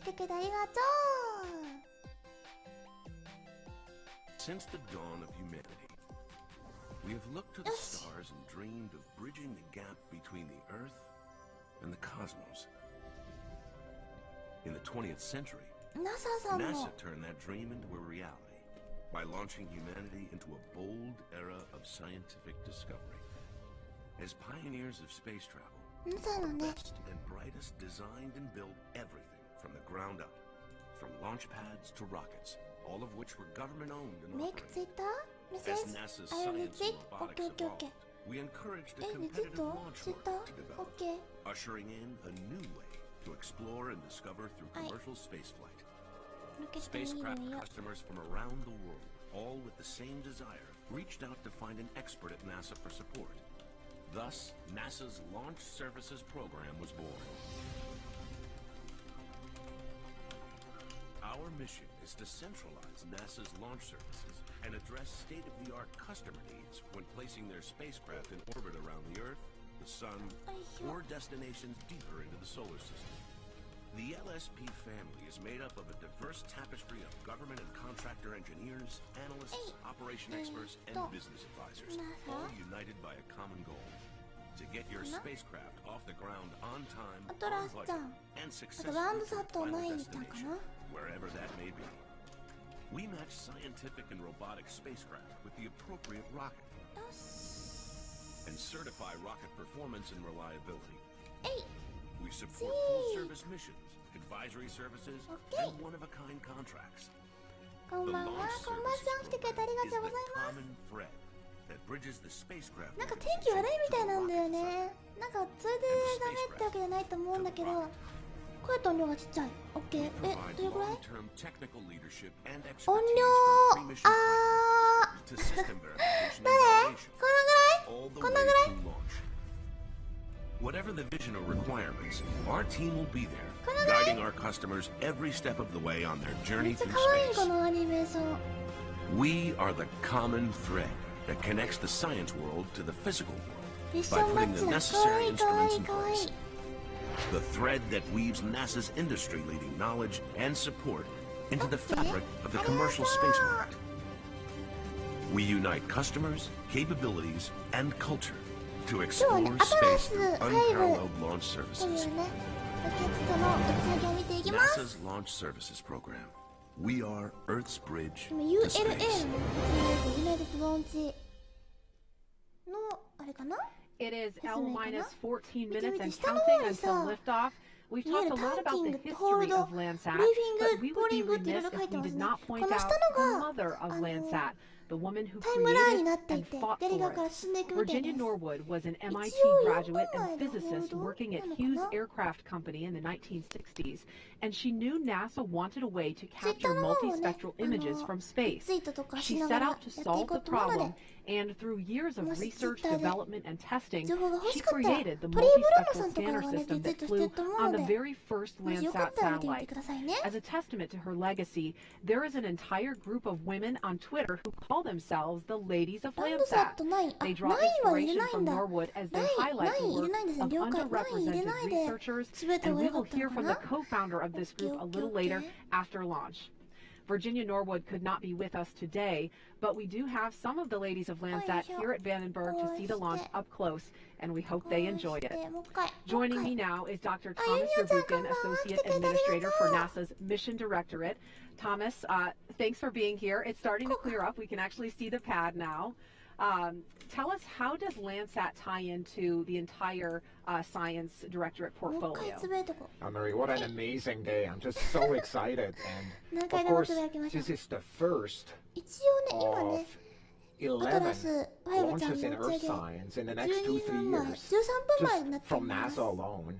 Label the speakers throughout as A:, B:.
A: てくれてありがとう。
B: Since the dawn of humanity, we have looked to the stars and dreamed of bridging the gap between the Earth and the cosmos. In the 20th century, NASA turned that dream into a reality by launching humanity into a bold era of scientific discovery. As pioneers of space travel, the best and brightest designed and built everything from the ground up, from launch pads to rockets, all of which were government-owned and operated. As NASA's science and robotics evolved, we encouraged a competitive launch market to develop, ushering in a new way to explore and discover through commercial spaceflight. Spacecraft customers from around the world, all with the same desire, reached out to find an expert at NASA for support. Thus, NASA's Launch Services Program was born. Our mission is to centralize NASA's launch services and address state-of-the-art customer needs when placing their spacecraft in orbit around the Earth, the Sun, or destinations deeper into the solar system. The LSP family is made up of a diverse tapestry of government and contractor engineers, analysts, operation experts, and business advisors, all united by a common goal: to get your spacecraft off the ground on time, on budget, and successfully to the final destination, wherever that may be. We match scientific and robotic spacecraft with the appropriate rocket and certify rocket performance and reliability. We support full-service missions, advisory services, and one-of-a-kind contracts. The launch services program is the common thread that bridges the spacecraft.
A: なんか天気悪いみたいなんだよね。なんかそれでダメってわけじゃないと思うんだけど、声と音量がちっちゃい。オッケー。どれぐらい？音量誰？このぐらい
B: ？Whatever the vision or requirements, our team will be there, guiding our customers every step of the way on their journey through space. We are the common thread that connects the science world to the physical world by putting the necessary instruments in place. The thread that weaves NASA's industry-leading knowledge and support into the fabric of the commercial space market. We unite customers, capabilities, and culture to explore space through unparalleled launch services. NASA's Launch Services Program. We are Earth's bridge to space.
C: It is L-14 minutes and counting until liftoff. We've talked a lot about the history of Landsat, but we would be remiss if we did not point out the mother of Landsat, the woman who created and fought for it. Virginia Norwood was an MIT graduate and physicist working at Hughes Aircraft Company in the 1960s, and she knew NASA wanted a way to capture multispectral images from space. She set out to solve the problem, and through years of research, development, and testing, she created the multispectral scanner system that flew on the very first Landsat satellite. As a testament to her legacy, there is an entire group of women on Twitter who call themselves the Ladies of Landsat. They draw inspiration from Norwood as they highlight the work of underrepresented researchers, and we will hear from the co-founder of this group a little later after launch. Virginia Norwood could not be with us today, but we do have some of the ladies of Landsat here at Vandenberg to see the launch up close, and we hope they enjoy it. Joining me now is Dr. Thomas Rabukin, Associate Administrator for NASA's Mission Directorate. Thomas, thanks for being here. It's starting to clear up. We can actually see the pad now. Tell us, how does Landsat tie into the entire Science Directorate portfolio?
D: Marie, what an amazing day. I'm just so excited. And of course, this is the first of 11 launches in Earth science in the next 2-3 years, just from NASA alone.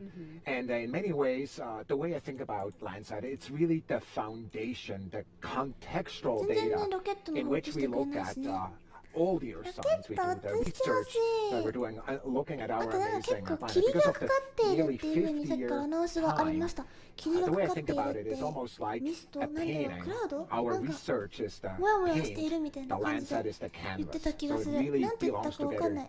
D: And in many ways, the way I think about Landsat, it's really the foundation, the contextual data in which we look at all the Earth science we do, the research that we're doing, looking at our amazing planet. Because of the nearly 50-year time, the way I think about it is almost like a painting. Our research is the paint, the Landsat is the canvas. So it really belongs together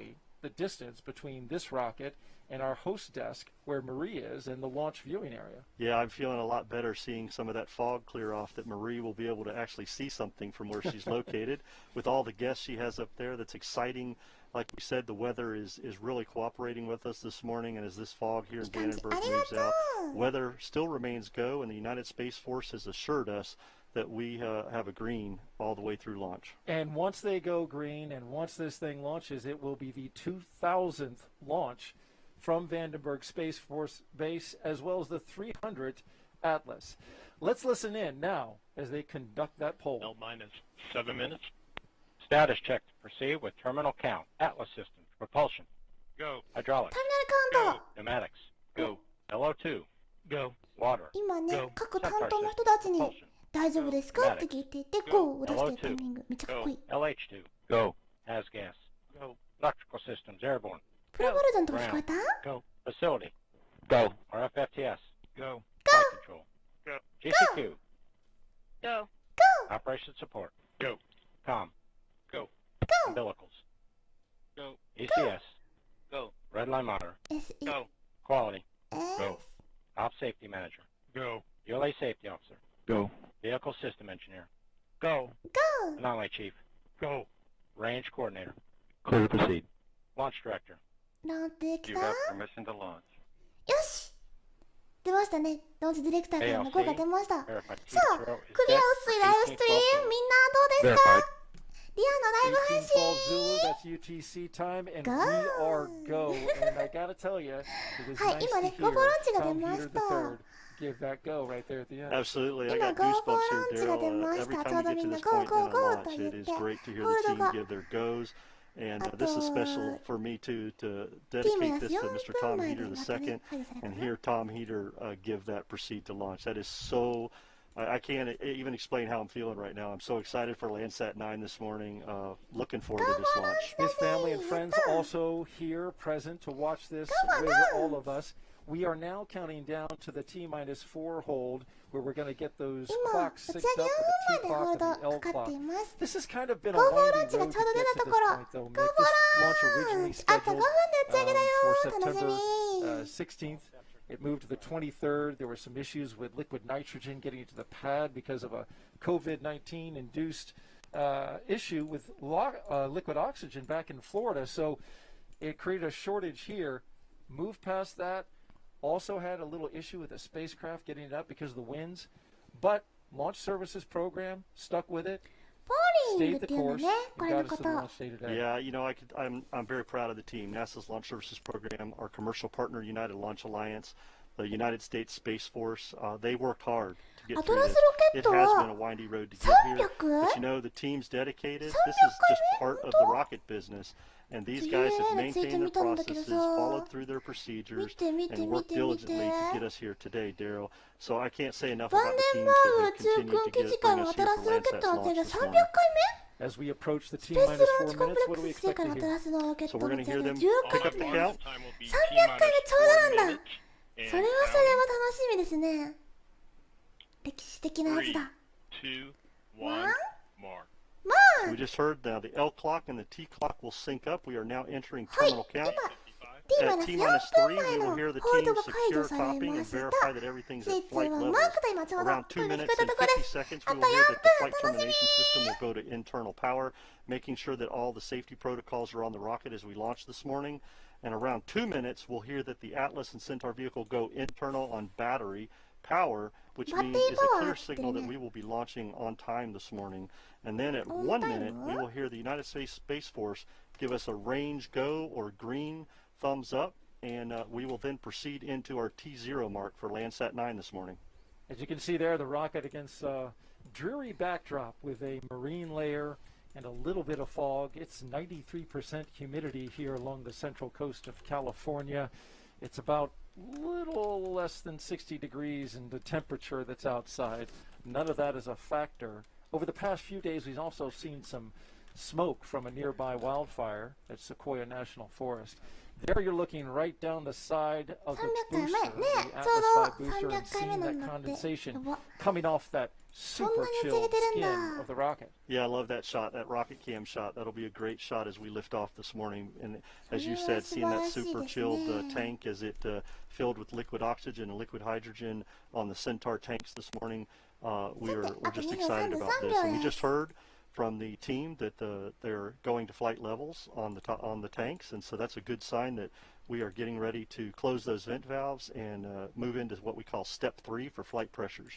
E: immediately the distance between this rocket and our host desk where Marie is in the launch viewing area.
F: Yeah, I'm feeling a lot better seeing some of that fog clear off, that Marie will be able to actually see something from where she's located. With all the guests she has up there, that's exciting. Like we said, the weather is really cooperating with us this morning, and as this fog here in Vandenberg moves out, weather still remains go, and the United Space Force has assured us that we have a green all the way through launch.
E: And once they go green, and once this thing launches, it will be the 2000th launch from Vandenberg Space Force Base, as well as the 300th Atlas. Let's listen in now as they conduct that poll.
G: L-minus 7 minutes. Status check to proceed with terminal count. Atlas systems. Propulsion. Go. Hydraulics.
A: ターミナルカウント
G: Pneumatics. Go. LO2. Go. Water.
A: 今ね
G: Go.
A: 各担当の人たちに
G: Propulsion.
A: 大丈夫ですかって聞いていて GO を出してるタイミングめっちゃかっこいい
G: LH2. Go. As gas. Go. Electrical systems airborne.
A: プロバルジョンとか聞こえた
G: Go. Facility. Go. RFFTS. Go. Flight control. Go. GCQ. Go. Operation support. Go. Com. Go. Umbilicals. Go. ECS. Go. Red line monitor.
A: SE
G: Go. Quality.
A: S
G: Go. Op safety manager. Go. ULA safety officer. Go. Vehicle system engineer. Go.
A: GO
G: Anomaly chief. Go. Range coordinator. Clear to proceed. Launch director.
A: なんてき
G: You
A: た
G: have
A: よ
G: permission to launch.
A: し出ましたねローンチディレクターからの声が出ました
G: Verified.
A: さあ
G: T0 is
A: クリア
G: set
A: 薄いライブストリームみんなどうですか
G: Verified.
A: リアのライブ配
E: 18
A: 信
E: Fall Zulu, that's UTC time, and
A: Go.
E: we are go. And I gotta tell you, it was
A: はい
E: nice
A: 今
E: to
A: ね
E: hear
A: ゴーボロンチが出
E: Tom
A: ま
E: Heater
A: した
E: III give that go right there at the end.
F: Absolutely. I
A: 今
F: got
A: ゴーボ
F: goosebumps
A: ロ
F: here,
A: ンチが出
F: Daryl.
A: まし
F: Every
A: たちょ
F: time
A: うど
F: we
A: み
F: get
A: ん
F: to
A: な
F: this
A: ゴー
F: point
A: ゴ
F: in
A: ー
F: our
A: ゴー
F: launch,
A: と言っ
F: it
A: て
F: is great to hear
A: ホー
F: the
A: ルド
F: team
A: が
F: give their goes. And
A: あ
F: this
A: と
F: is special for me to
A: ティーム
F: dedicate
A: が
F: this to Mr.
A: 4分
F: Tom
A: 前
F: Heater
A: でまたね
F: II
A: 配信された
F: and
A: かな
F: hear Tom Heater give that proceed to launch. That is so, I can't even explain how I'm feeling right now. I'm so excited for Landsat 9 this morning. Looking forward to this launch.
E: His family and friends also here present to watch this with all of us. We are now counting down to the T-4 hold, where we're going to get those
A: 今
E: clocks
A: 打ち
E: synced
A: 上
E: up
A: げ
E: with
A: を
E: the T
A: までホール
E: clock
A: ド
E: and the L
A: かかって
E: clock.
A: います
E: This has kind of been a
A: ゴーボロ
E: windy
A: ンチが
E: road
A: ち
E: to
A: ょうど出
E: get
A: た
E: to
A: と
E: this
A: ころ
E: point, though.
A: ゴー
E: Mick.
A: ボ
E: This
A: ロ
E: launch
A: ン
E: originally
A: チあと5分
E: scheduled
A: で打ち上げだよ
E: for
A: 楽し
E: September
A: み
E: 16th. It moved to the 23rd. There were some issues with liquid nitrogen getting to the pad because of a COVID-19 induced issue with liquid oxygen back in Florida. So it created a shortage here. Moved past that. Also had a little issue with the spacecraft getting it up because of the winds. But Launch Services program stuck with it.
A: ポーリング
E: Stayed
A: っ
E: the
A: ていうの
E: course
A: ねこ
E: and
A: れの
E: got
A: こ
E: us to
A: と
E: the launch day today.
F: Yeah, you know, I'm very proud of the team. NASA's Launch Services Program, our commercial partner, United Launch Alliance, the United States Space Force, they worked hard to get
A: アト
F: through
A: ラス
F: this.
A: ロケッ
F: It
A: ト
F: has
A: は
F: been a windy road to get here,
A: 300?
F: but you know, the team's dedicated. This is just part of the rocket business, and these guys have maintained their processes, followed through their procedures, and worked diligently to get us here today, Daryl. So I can't say enough
A: バ
F: about
A: ン
F: the
A: デン
F: teams
A: バ
F: that
A: ー
F: have
A: グ宇宙
F: continued
A: 軍
F: to
A: 基地
F: bring
A: からの
F: us
A: ア
F: here
A: トラ
F: for
A: スロケッ
F: Landsat's
A: トの打ち上
F: launch
A: げ
F: this
A: 300 回
F: morning.
E: As we approach the
A: 目スペースローン
E: T-4
A: チコン
E: minutes,
A: プレ
E: what
A: ッ
E: do we
A: クス C か
E: expect
A: ら
E: to
A: アト
E: hear?
A: ラスのロケッ
F: So
A: ト
F: we're
A: の
F: going
A: 打
F: to
A: ち上
F: hear
A: げ
F: them
A: 10
F: pick
A: 回
F: up the
A: 目
F: count.
A: 300回目ちょうどなんだそれはそれは楽しみですね歴史的なやつだ
G: 2,
A: 1
G: mark.
F: We just heard now the L clock and the T clock will sync up. We are now entering
A: はい
F: terminal
A: 今
F: count.
A: T-4
F: At T-3,
A: 前
F: we
A: の
F: will hear the
A: ホール
F: team
A: ドが解
F: secure
A: 除され
F: topping
A: ま
F: and
A: した
F: verify that everything's
A: 実
F: at flight
A: はマ
F: levels.
A: ークと今ちょうど
F: Around
A: 声
F: 2
A: が聞
F: minutes
A: こえた
F: and
A: ところで
F: 50
A: す
F: seconds,
A: あ
F: we
A: と
F: will hear that the
A: 4
F: flight
A: 分楽しみ
F: termination system will go to internal power, making sure that all the safety protocols are on the rocket as we launch this morning. And around 2 minutes, we'll hear that the Atlas and Centaur vehicle go internal on battery power, which means is a clear signal that we will be launching on time this morning. And then at 1 minute, we will hear the United States Space Force give us a range go or green thumbs up, and we will then proceed into our T0 mark for Landsat 9 this morning.
E: As you can see there, the rocket against a dreary backdrop with a marine layer and a little bit of fog. It's 93% humidity here along the central coast of California. It's about little less than 60 degrees in the temperature that's outside. None of that is a factor. Over the past few days, we've also seen some smoke from a nearby wildfire at Sequoia National Forest. There you're looking right down the side of the
A: 300回
E: booster,
A: 目ね
E: the
A: ちょう
E: AtlasV
A: ど
E: booster, and
A: 300回目
E: seeing
A: な
E: that
A: んだってや
E: condensation
A: ば
E: coming off that super
A: そんなに釣れ
E: chilled
A: てるんだ
E: skin of the rocket.
F: Yeah, I love that shot, that rocket cam shot. That'll be a great shot as we lift off this morning. And as you said, seeing that super chilled tank as it filled with liquid oxygen and liquid hydrogen on the Centaur tanks this morning, we're just excited about this. And we just heard from the team that they're going to flight levels on the tanks, and so that's a good sign that we are getting ready to close those vent valves and move into what we call step 3 for flight pressures.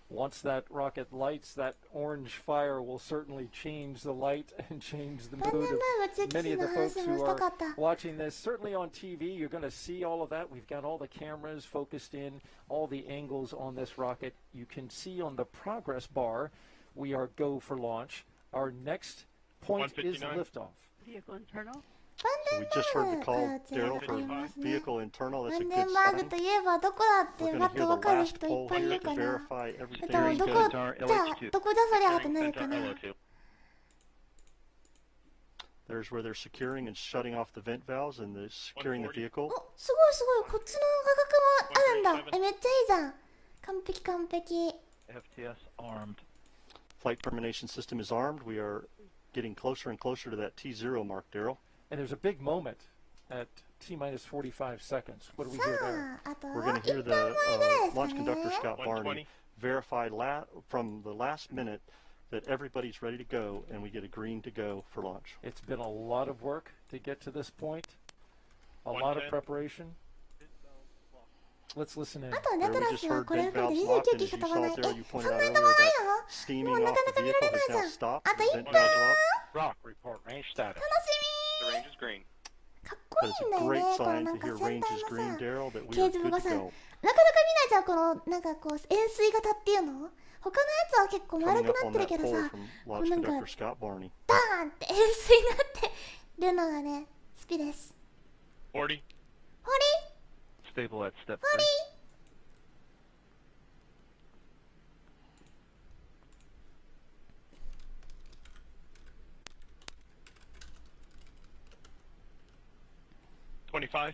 E: Once that rocket lights, that orange fire will certainly change the light and change the mood of many of the folks who are watching this. Certainly on TV, you're going to see all of that. We've got all the cameras focused in, all the angles on this rocket. You can see on the progress bar, we are go for launch. Our next point is liftoff.
C: Vehicle internal.
F: So we just heard the call, Daryl, for vehicle internal. That's a good
A: バンデンバーグ
F: sign.
A: といえばどこだって
F: We're
A: パ
F: going
A: ッ
F: to
A: と
F: hear
A: わ
F: the
A: かる
F: last
A: 人いっ
F: poll
A: ぱいい
F: here
A: る
F: to
A: かな
F: verify
A: ど
F: everything.
A: こじゃあどこだそりゃってなるかな
F: There's where they're securing and shutting off the vent valves and they're securing the vehicle.
A: おすごいすごいこっちの画角もあるんだめっちゃいいじゃん完璧完璧
G: FTS armed.
F: Flight termination system is armed. We are getting closer and closer to that T0 mark, Daryl.
E: And there's a big moment at T-minus 45 seconds. What do we hear there?
A: さああと
F: We're
A: は
F: going to hear
A: 1分前
F: the
A: ぐらいですか
F: launch
A: ね
F: conductor, Scott Barney, verify from the last minute that everybody's ready to go and we get a green to go for launch.
E: It's been a lot of work to get to this point, a lot of preparation. Let's listen in.
A: あとはネ
F: There
A: ト
F: we
A: ラ
F: just
A: スは
F: heard
A: これ
F: vent
A: 含め
F: valves
A: て
F: locked,
A: 29
F: and
A: 機
F: as
A: しか
F: you
A: 飛ばない
F: saw
A: え
F: there, you
A: そん
F: pointed
A: な
F: out
A: に飛
F: earlier
A: ばない
F: that
A: の
F: steaming
A: もうな
F: off
A: か
F: the
A: なか見ら
F: vehicle
A: れ
F: has
A: ない
F: now
A: じゃん
F: stopped.
A: あと
F: The
A: 1
F: vent
A: 分
F: valves are up.
G: Rock report range status.
A: 楽し
G: The range is green.
A: みかっこい
F: But
A: いんだ
F: it's a
A: よ
F: great
A: ねこの
F: sign
A: な
F: to
A: んか
F: hear
A: 船
F: range
A: 体
F: is
A: の
F: green,
A: さ
F: Daryl, that we
A: 掲
F: are
A: 示
F: good
A: 板が
F: to
A: さなかな
F: go.
A: か見ないじゃんこのなんかこう円錐型っていうの他のやつは結構丸
F: Coming
A: く
F: up
A: なっ
F: on
A: てる
F: that
A: けど
F: poll
A: さ
F: from
A: こ
F: launch
A: うなんか
F: conductor Scott Barney.
A: ダーンって円錐になってるのがね好きです
G: 40.
A: ホリ
G: Stable at step
A: ホリ
G: 25.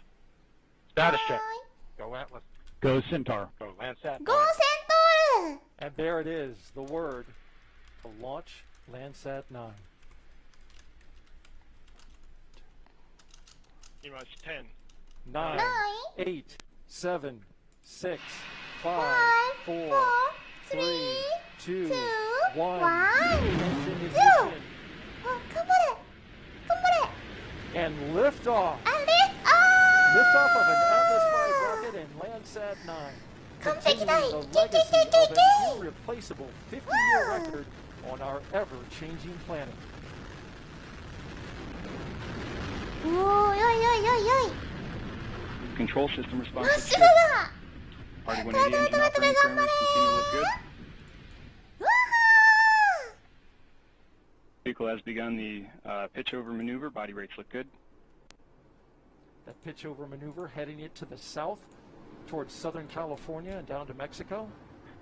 G: Status check.
A: は
G: Go Atlas. Go Centaur. Go Landsat.
A: ーいゴーセントール
E: And there it is, the word to launch Landsat 9.
G: T-minus 10.
E: 9,
A: 9
E: 8, 7, 6, 5,
A: 5
E: 4,
A: 4
E: 3, 2,
A: 2
E: 1.
A: 1
E: Ignition,
A: 0
E: ignition.
A: あ頑張れ頑張れ
E: And liftoff.
A: あれ
E: Liftoff of an AtlasV rocket and Landsat 9.
A: 完璧だい
E: Continuing
A: け
E: the
A: けけ
E: legacy
A: け
E: of
A: け
E: an irreplaceable 50-year record on our ever-changing planet.
A: おーよいよいよいよい
G: Control system
A: 真
G: response
A: っ
G: looks
A: 白
G: good.
A: だ
G: Party
A: 飛べ飛べ
G: 180 engine
A: 飛べ飛べ
G: operating
A: 頑張
G: parameters
A: れ
G: continue to look good.
A: うわ
G: Vehicle has begun the pitch over maneuver. Body rates look good.
E: That pitch over maneuver heading it to the south towards Southern California and down to Mexico.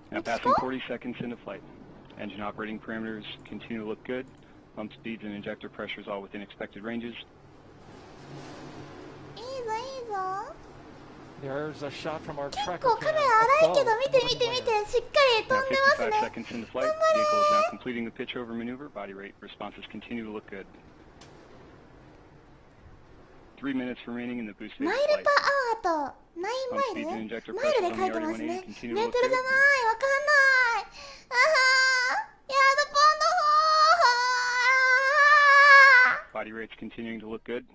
G: Now passing 40 seconds into flight. Engine operating parameters continue to look good. Pump speeds and injector pressures all within expected ranges.
A: いいぞいいぞ
E: There's a shot from our
A: 結
E: tracker
A: 構カメ
E: cam
A: ラ荒いけ
E: above
A: ど見て
E: the
A: 見て見
E: runway.
A: てしっかり
G: Now
A: 飛んでます
G: 55
A: ね
G: seconds into flight. Vehicle is now completing the pitch over maneuver. Body rate responses continue to look good. 3 minutes remaining in the boost phase
A: マ
G: of
A: イル
G: flight.
A: パアート9マイルマイルで書いてますねメートルじゃないわかんないあーやだポンドフォー
G: Body rates continuing to look good.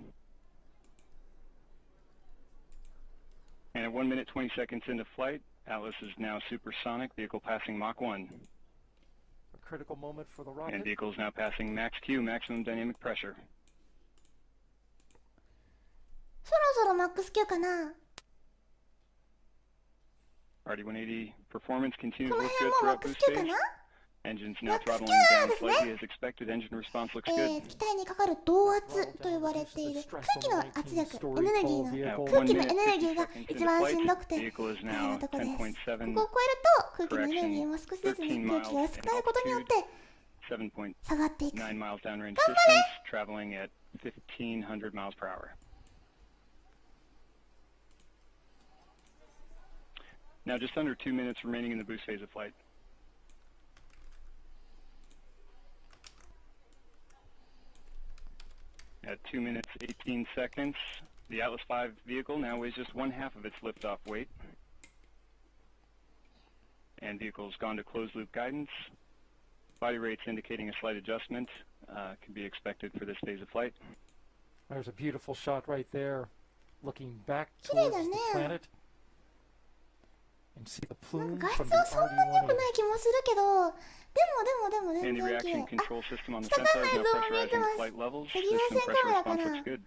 G: And at 1 minute 20 seconds into flight, Atlas is now supersonic. Vehicle passing Mach 1.
E: A critical moment for the
G: And
E: rocket.
G: vehicle is now passing Max Q, maximum dynamic pressure.
A: そろそろマックス級かな
G: RD-180 performance continues
A: こ
G: to
A: の
G: look
A: 辺
G: good
A: もマッ
G: throughout
A: クス
G: boost
A: 級か
G: phase.
A: な
G: Engines now
A: Max
G: throttling
A: Q
G: down
A: ですね
G: slightly as expected. Engine response looks good.
A: 機体にかかる動圧と呼ばれている空気の圧力エネルギーの
G: Now
A: 空
G: 1
A: 気の
G: minute
A: エネルギー
G: 50
A: が
G: seconds
A: 一
G: into
A: 番しん
G: flight.
A: どくて
G: Vehicle is
A: 大変な
G: now
A: とこですここを
G: 10.7
A: 超えると空気のエネルギーも少しずつね空気が薄くなることによって
G: 7.9
A: 下がっていく
G: miles downrange
A: 頑張れ
G: distance, traveling at 1,500 miles per hour. Now just under 2 minutes remaining in the boost phase of flight. At 2 minutes 18 seconds, the AtlasV vehicle now weighs just 1/2 of its liftoff weight. And vehicle's gone to closed-loop guidance. Body rates indicating a slight adjustment can be expected for this phase of flight.
E: There's a beautiful shot right there, looking back towards the planet. And see the plume
A: 画
E: from
A: 質
E: the
A: はそんなに良く
E: RD-180.
A: ない気もするけど、でも
G: And
A: 全
G: the
A: 然綺麗。
G: reaction control system on the
A: 下
G: sensor
A: から
G: is
A: 映
G: now
A: 像見えて
G: pressurizing
A: ます。
G: flight levels.
A: 赤
G: System
A: 外線カ
G: pressure
A: メラか
G: response
A: な。
G: looks good.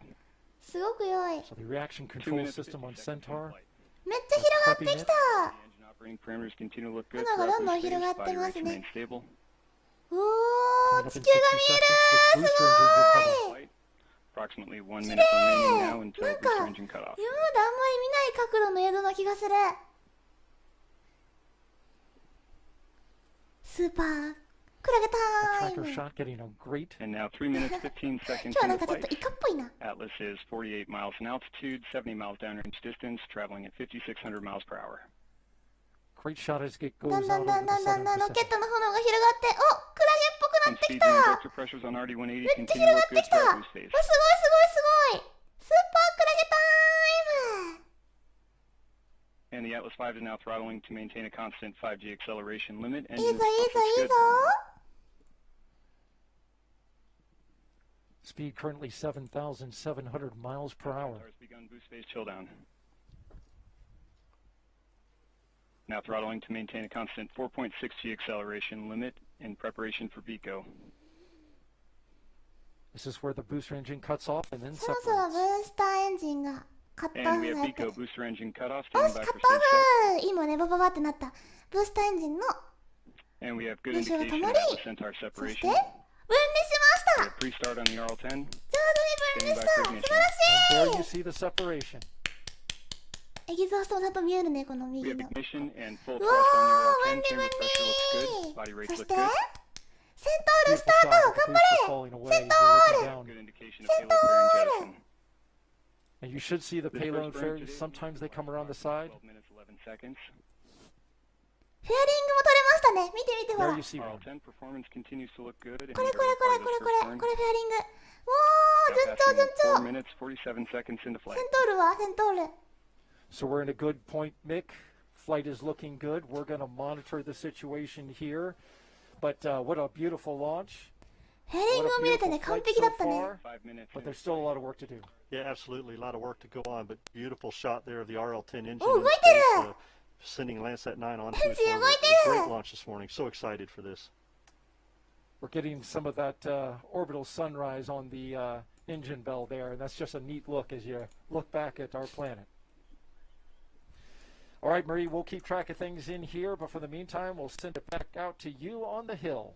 A: すごく良い。
E: So the reaction
G: 2
E: control
G: minutes
E: system on
G: 50 seconds
E: Centaur.
G: in flight.
A: めっちゃ広がってきた。
G: The engine operating parameters continue to look good.
A: 花がどんどん
G: Throughout boost
A: 広が
G: phase,
A: って
G: body
A: ま
G: rates
A: すね。
G: remain stable.
A: お
E: Coming
A: ー、
E: up
A: 地
E: in
A: 球が
E: 60
A: 見え
E: seconds,
A: る。
E: the
A: す
E: booster engines will cut
A: ご
E: off.
A: い。
G: Approximately 1 minute remaining now until
A: なん
G: booster
A: か、
G: engine
A: 今まで
G: cutoff.
A: あんまり見ない角度の映像な気がする。スーパークラゲ
E: A
A: タイ
E: tracker
A: ム。
E: shot getting a great
G: And now 3 minutes 15 seconds
A: 今日はな
G: in
A: ん
G: the
A: かちょっと
G: flight.
A: イカっぽいな。
G: Atlas is 48 miles in altitude, 70 miles downrange distance, traveling at 5,600 miles per hour.
E: great shot as it
A: だ
E: goes
A: んだ
E: out
A: んだ
E: over
A: ん
E: the
A: だんだん
E: southern
A: だんロケッ
E: Pacific.
A: トの炎が広がって、お、クラゲっぽくな
G: And
A: ってき
G: speeds
A: た。
G: and injector pressures on RD-180
A: めっちゃ
G: continue
A: 広
G: to
A: が
G: look
A: って
G: good
A: きた。
G: throughout
A: わ、
G: boost phase.
A: すごいすごいすごい。スーパークラゲタイム。
G: And the AtlasV is now throttling to maintain a constant 5G acceleration limit.
A: いいぞいい
G: Engine
A: ぞ
G: response
A: いい
G: looks
A: ぞ。
G: good.
E: Speed currently 7,700 miles per hour.
G: Has begun boost phase chill down. Now throttling to maintain a constant 4.6G acceleration limit in preparation for Vico.
E: This is where the booster engine cuts off and then
A: そろそろブ
E: separates.
A: ースターエンジンがカットオ
G: And
A: フ
G: we
A: に
G: have
A: なって。
G: Vico booster engine cutoff
A: よ
G: standing
A: し、カッ
G: by
A: ト
G: for
A: オ
G: stage
A: フ。今ね、バババってなった。ブースターエンジンの
G: set. And we have good
A: 練習が
G: indication
A: 止
G: of
A: まり、
G: Atlas Centaur
A: そして
G: separation.
A: 分離しました。
G: Pre-start on the RL-10.
A: 上手に分離した。素晴ら
E: And
A: し
E: there
A: い。
E: you see the separation.
A: エギゾーストもちゃんと見えるね、この
G: We
A: 右
G: have
A: の。
G: ignition and full
A: う
G: thrust
A: わ
G: on
A: ー、分
G: the RL-10.
A: 離
G: Chamber
A: 分
G: pressure looks good.
A: 離。
G: Body
A: そ
G: rates
A: し
G: look
A: て、
G: good.
A: セントールス
E: Beautiful
A: ター
E: shot
A: ト
E: of the
A: 頑
E: booster
A: 張
E: falling
A: れ
E: away
A: セ
E: as
A: ン
E: you're
A: ト
E: looking
A: ール
E: down.
G: Good indication of
A: セント
G: payload bearing
A: ール
G: jettison.
E: And you should see the
G: The
E: payload
G: first burn
E: ferries.
G: today
E: Sometimes they
G: was
E: come around the side.
G: 12 minutes 11 seconds.
A: フェアリングも取れましたね。見て見てほ
E: There
A: ら。
E: you see one.
G: RL-10 performance continues to look good. And
A: これこれこれこれこれ、これフェアリング。おー、
G: Now
A: 順調
G: passing
A: 順調。
G: 4 minutes 47 seconds into
A: セ
G: flight.
A: ントールはセントール。
E: So we're in a good point, Mick. Flight is looking good. We're going to monitor the situation here. But what a beautiful launch.
A: フェアリン
E: What
A: グ
E: a
A: を見れて
E: beautiful
A: ね、完
E: flight
A: 璧だ
E: so
A: ったね。
E: far.
G: 5 minutes.
E: But there's still a lot of work to do.
F: Yeah, absolutely. A lot of work to go on, but beautiful shot there of the RL-10 engine.
A: Oh,
F: in
A: right
F: space,
A: there!
F: sending Landsat 9 onto its
A: Engine,
F: orbit.
A: right
F: A
A: there!
F: great launch this morning. So excited for this.
E: We're getting some of that orbital sunrise on the engine bell there, and that's just a neat look as you look back at our planet. All right, Marie, we'll keep track of things in here, but for the meantime, we'll send it back out to you on the hill.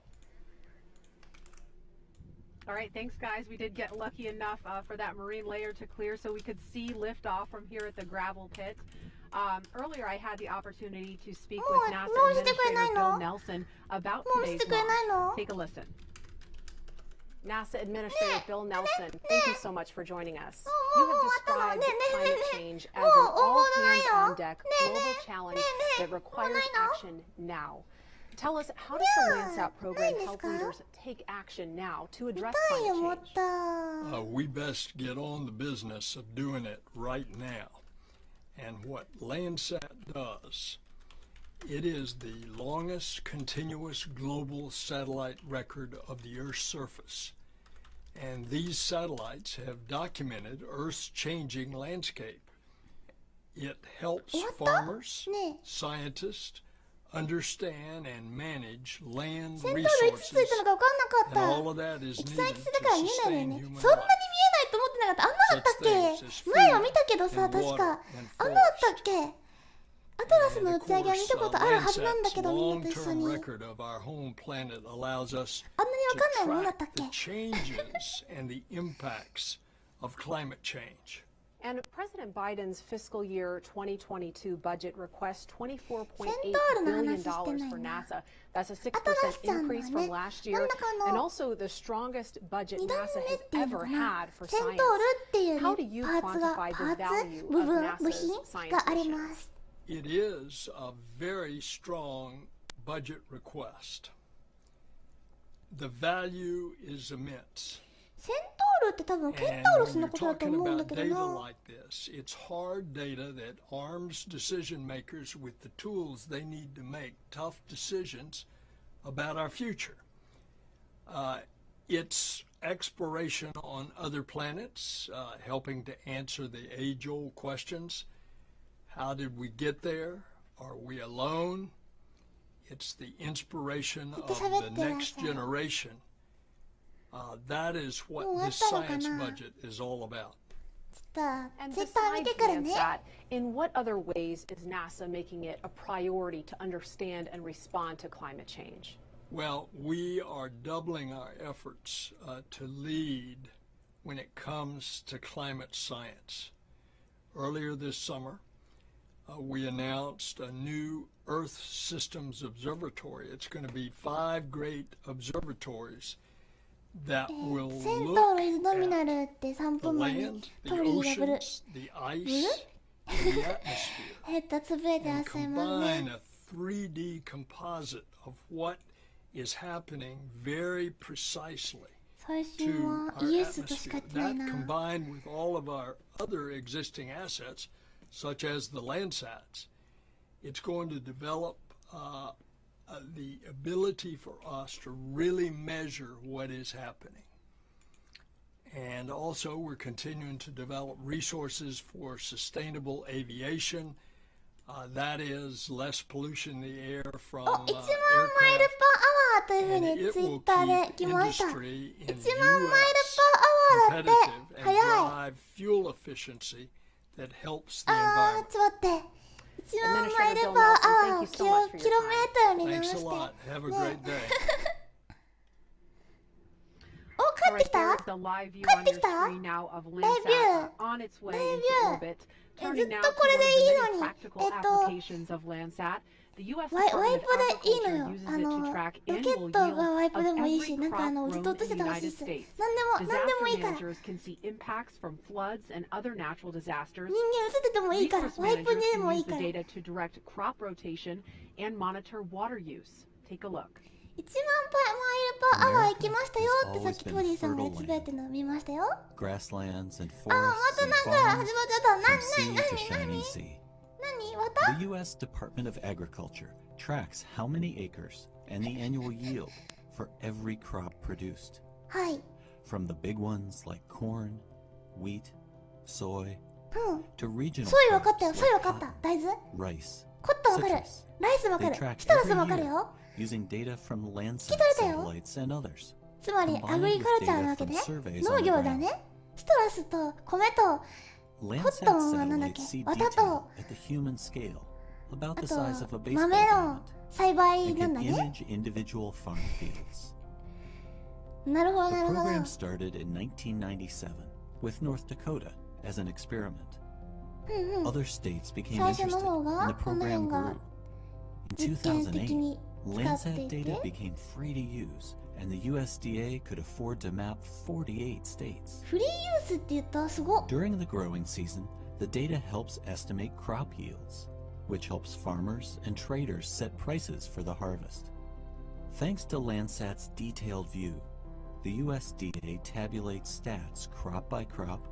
C: All right, thanks, guys. We did get lucky enough for that marine layer to clear so we could see liftoff from here at the gravel pit. Earlier, I had the opportunity to speak with NASA Administrator Bill Nelson about today's launch. Take a listen.
H: NASA Administrator Bill Nelson, thank you so much for joining us. You have described climate change as an all-hands-on-deck global challenge that requires action now. Tell us, how does the Landsat program help leaders take action now to address
A: 見たい
H: climate
A: 思っ
H: change?
A: た。
I: We best get on the business of doing it right now. And what Landsat does, it is the longest continuous global satellite record of the Earth's surface. And these satellites have documented Earth's changing landscape. It helps farmers,
A: ねえ、
I: scientists, understand and manage land
A: セントールいつつい
I: resources,
A: たのか分かんなかっ
I: and
A: た。
I: all of that is
A: 行き
I: needed
A: 先いつだから見
I: to
A: えない
I: sustain
A: のよね。
I: human
A: そんなに見
I: life.
A: えないと思ってなかった。穴あったっ
I: Such things
A: け
I: as
A: 前は見
I: food
A: たけどさ、
I: and
A: 確
I: water
A: か。
I: and
A: 穴あったっ
I: forest.
A: けアトラス
I: And
A: の
I: of
A: 打ち上げは見
I: course,
A: たことあるはずなんだ
I: Landsat's
A: けど、みんなと一緒
I: long-term
A: に。
I: record of our home planet allows us
A: あんなに分かんないものだ
I: to
A: ったっ
I: track
A: け
I: the changes and the impacts of climate change.
H: And President Biden's fiscal year 2022 budget requests $24.8 billion for NASA. That's a 6% increase from last year, and also the strongest budget
A: 2段
H: NASA
A: 目
H: has
A: っていうの
H: ever
A: かな
H: had for
A: セントー
H: science.
A: ルっていうね、
H: How do you
A: パーツが、
H: quantify
A: パ
H: the
A: ーツ
H: value
A: 部
H: of
A: 分、部
H: NASA's
A: 品
H: science
A: があり
H: mission?
A: ます。
I: it is a very strong budget request. The value is immense.
A: セントールって多分ケンタウロスのことだと思うんだけど
I: data
A: な。
I: like this, it's hard data that arms decision makers with the tools they need to make tough decisions about our future. It's exploration on other planets, helping to answer the age-old questions. How did we get there? Are we alone? It's the inspiration of the next generation. That is what this science budget is all about.
A: ちょっと
H: And
A: ツイッター見
H: besides
A: てくるね。
H: Landsat, in what other ways is NASA making it a priority to understand and respond to climate change?
I: Well, we are doubling our efforts to lead when it comes to climate science. Earlier this summer, we announced a new Earth Systems Observatory. It's going to be 5 great observatories that will
A: セントー
I: look
A: ルイズノミナ
I: at
A: ルって3
I: the
A: 分前に
I: land,
A: ト
I: the
A: リーがブル
I: oceans, the ice, and the atmosphere,
A: つぶやいてらっ
I: and
A: しゃいます
I: combine
A: ね。
I: a 3D composite of what is happening very precisely
A: 最新
I: to
A: は
I: our
A: イエスとしか
I: atmosphere.
A: 言ってない
I: That
A: な。
I: combined with all of our other existing assets, such as the Landsats, it's going to develop the ability for us to really measure what is happening. And also, we're continuing to develop resources for sustainable aviation. That is less pollution in the air from
A: お、1万マイルパーアワーというふう
I: and
A: に
I: it
A: ツイッ
I: will
A: ター
I: keep
A: で来ました。1万
I: industry
A: マイ
I: in
A: ル
I: the
A: パーアワーだって。
I: competitive and
A: 早い。
I: drive fuel efficiency that helps the
A: あー、
I: environment.
A: ちょっと待って。1万マイルパーアワーをキロメートルに直
I: Thanks
A: し
I: a
A: て。
I: lot. Have a great day.
A: お、帰ってきた
C: There is a live view
A: 帰
C: on
A: って
C: your
A: きた
C: screen now of
A: Live view.
C: Landsat on its way
A: Live
C: into
A: view.
C: orbit.
A: ずっ
C: Turning
A: と
C: now
A: こ
C: to
A: れ
C: one
A: でいい
C: of
A: の
C: the
A: に。
C: many practical applications of Landsat. The U.S.
A: ワイ
C: Department
A: プ
C: of
A: でいいのよ。
C: Agriculture uses it to track
A: ロケ
C: annual
A: ットが
C: yield
A: ワイプ
C: of
A: でもいい
C: every
A: し、なんか
C: crop
A: ずっ
C: grown
A: と
C: in
A: 映して
C: the
A: てほしい
C: United
A: っす。
C: States.
A: なんでもいい
C: Disaster
A: から。
C: managers can see impacts from floods and other natural disasters.
A: 人間映っててもいいから。
C: Resource
A: ワイプ
C: managers
A: でもい
C: can
A: い
C: use
A: か
C: the
A: ら。
C: data to direct crop rotation and monitor water use. Take a look.
A: 1万マイルパーアワー行きましたよってさっきトリーさんがつぶやいてるの見ましたよ。
J: Grasslands and
A: あ、ま
J: forests
A: た
J: and
A: なんか
J: farms
A: 始まっちゃった。
J: from sea to shining sea.
A: 何また
J: The U.S. Department of Agriculture tracks how many acres and the annual yield for every crop produced.
A: はい。
J: From the big ones like corn, wheat, soy,
A: うん。
J: to regional
A: ソイ分かったよ。
J: crops
A: ソイ
J: like
A: 分かった。
J: cotton,
A: 大豆
J: rice,
A: コットン分かる。
J: citrus.
A: ライス分か
J: They
A: る。
J: track
A: シトラス
J: every
A: 分かる
J: year
A: よ。
J: using data from Landsat
A: 聞き取れたよ。
J: satellites and others.
A: つまりア
J: Combined
A: グリ
J: with
A: カルチャー
J: data
A: なわけ
J: from
A: ね。
J: surveys
A: 農
J: on the
A: 業だ
J: ground.
A: ね。シトラスと米とコッ
J: Landsat
A: トンはなんだっけ
J: satellites see
A: 綿
J: detail
A: と
J: at the human scale, about
A: あ
J: the
A: と
J: size of a baseball
A: 豆の
J: diamond,
A: 栽培
J: and
A: なんだ
J: can
A: ね。
J: image individual farm fields.
A: なるほど
J: The
A: なるほど。
J: program started in 1997 with North Dakota as an experiment.
A: うんうん。
J: Other states became
A: 最初
J: interested
A: の方
J: and
A: が
J: the
A: この
J: program
A: 辺が
J: grew. In
A: 実験的
J: 2008,
A: に使って
J: Landsat
A: いて
J: data became free to use, and the USDA could afford to map 48 states.
A: フリーユースって言ったすごっ。
J: During the growing season, the data helps estimate crop yields, which helps farmers and traders set prices for the harvest. Thanks to Landsat's detailed view, the USDA tabulates stats crop by crop,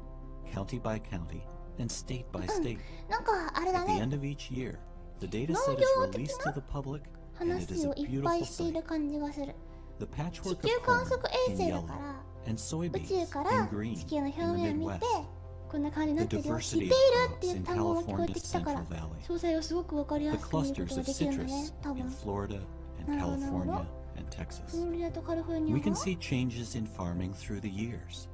J: county by county, and state by state.
A: なんかあれだ
J: At the
A: ね。
J: end of each year, the data set is
A: 農業的
J: released
A: な
J: to the public, and it
A: 話
J: is a
A: をいっぱ
J: beautiful
A: いしている
J: sight.
A: 感じがする。
J: The
A: 地
J: patchwork of
A: 球観
J: corn
A: 測衛
J: in
A: 星だ
J: yellow
A: から
J: and
A: 宇宙
J: soybeans
A: から
J: in green
A: 地球の
J: in
A: 表
J: the
A: 面を見
J: Midwest.
A: てこんな感じになっ
J: The
A: てるよ。知ってい
J: diversity
A: る
J: of
A: ってい
J: crops
A: う
J: in
A: 単語が聞こえ
J: California's
A: てきたから
J: Central Valley.
A: 詳細をすごく分かりや
J: The
A: すく見ること
J: clusters
A: が
J: of
A: できるんだね。
J: citrus
A: 多
J: in
A: 分
J: Florida and
A: なるほどなるほど。
J: California and Texas.
A: フロリダとカリフォルニア
J: We
A: は
J: can see changes in farming through the years.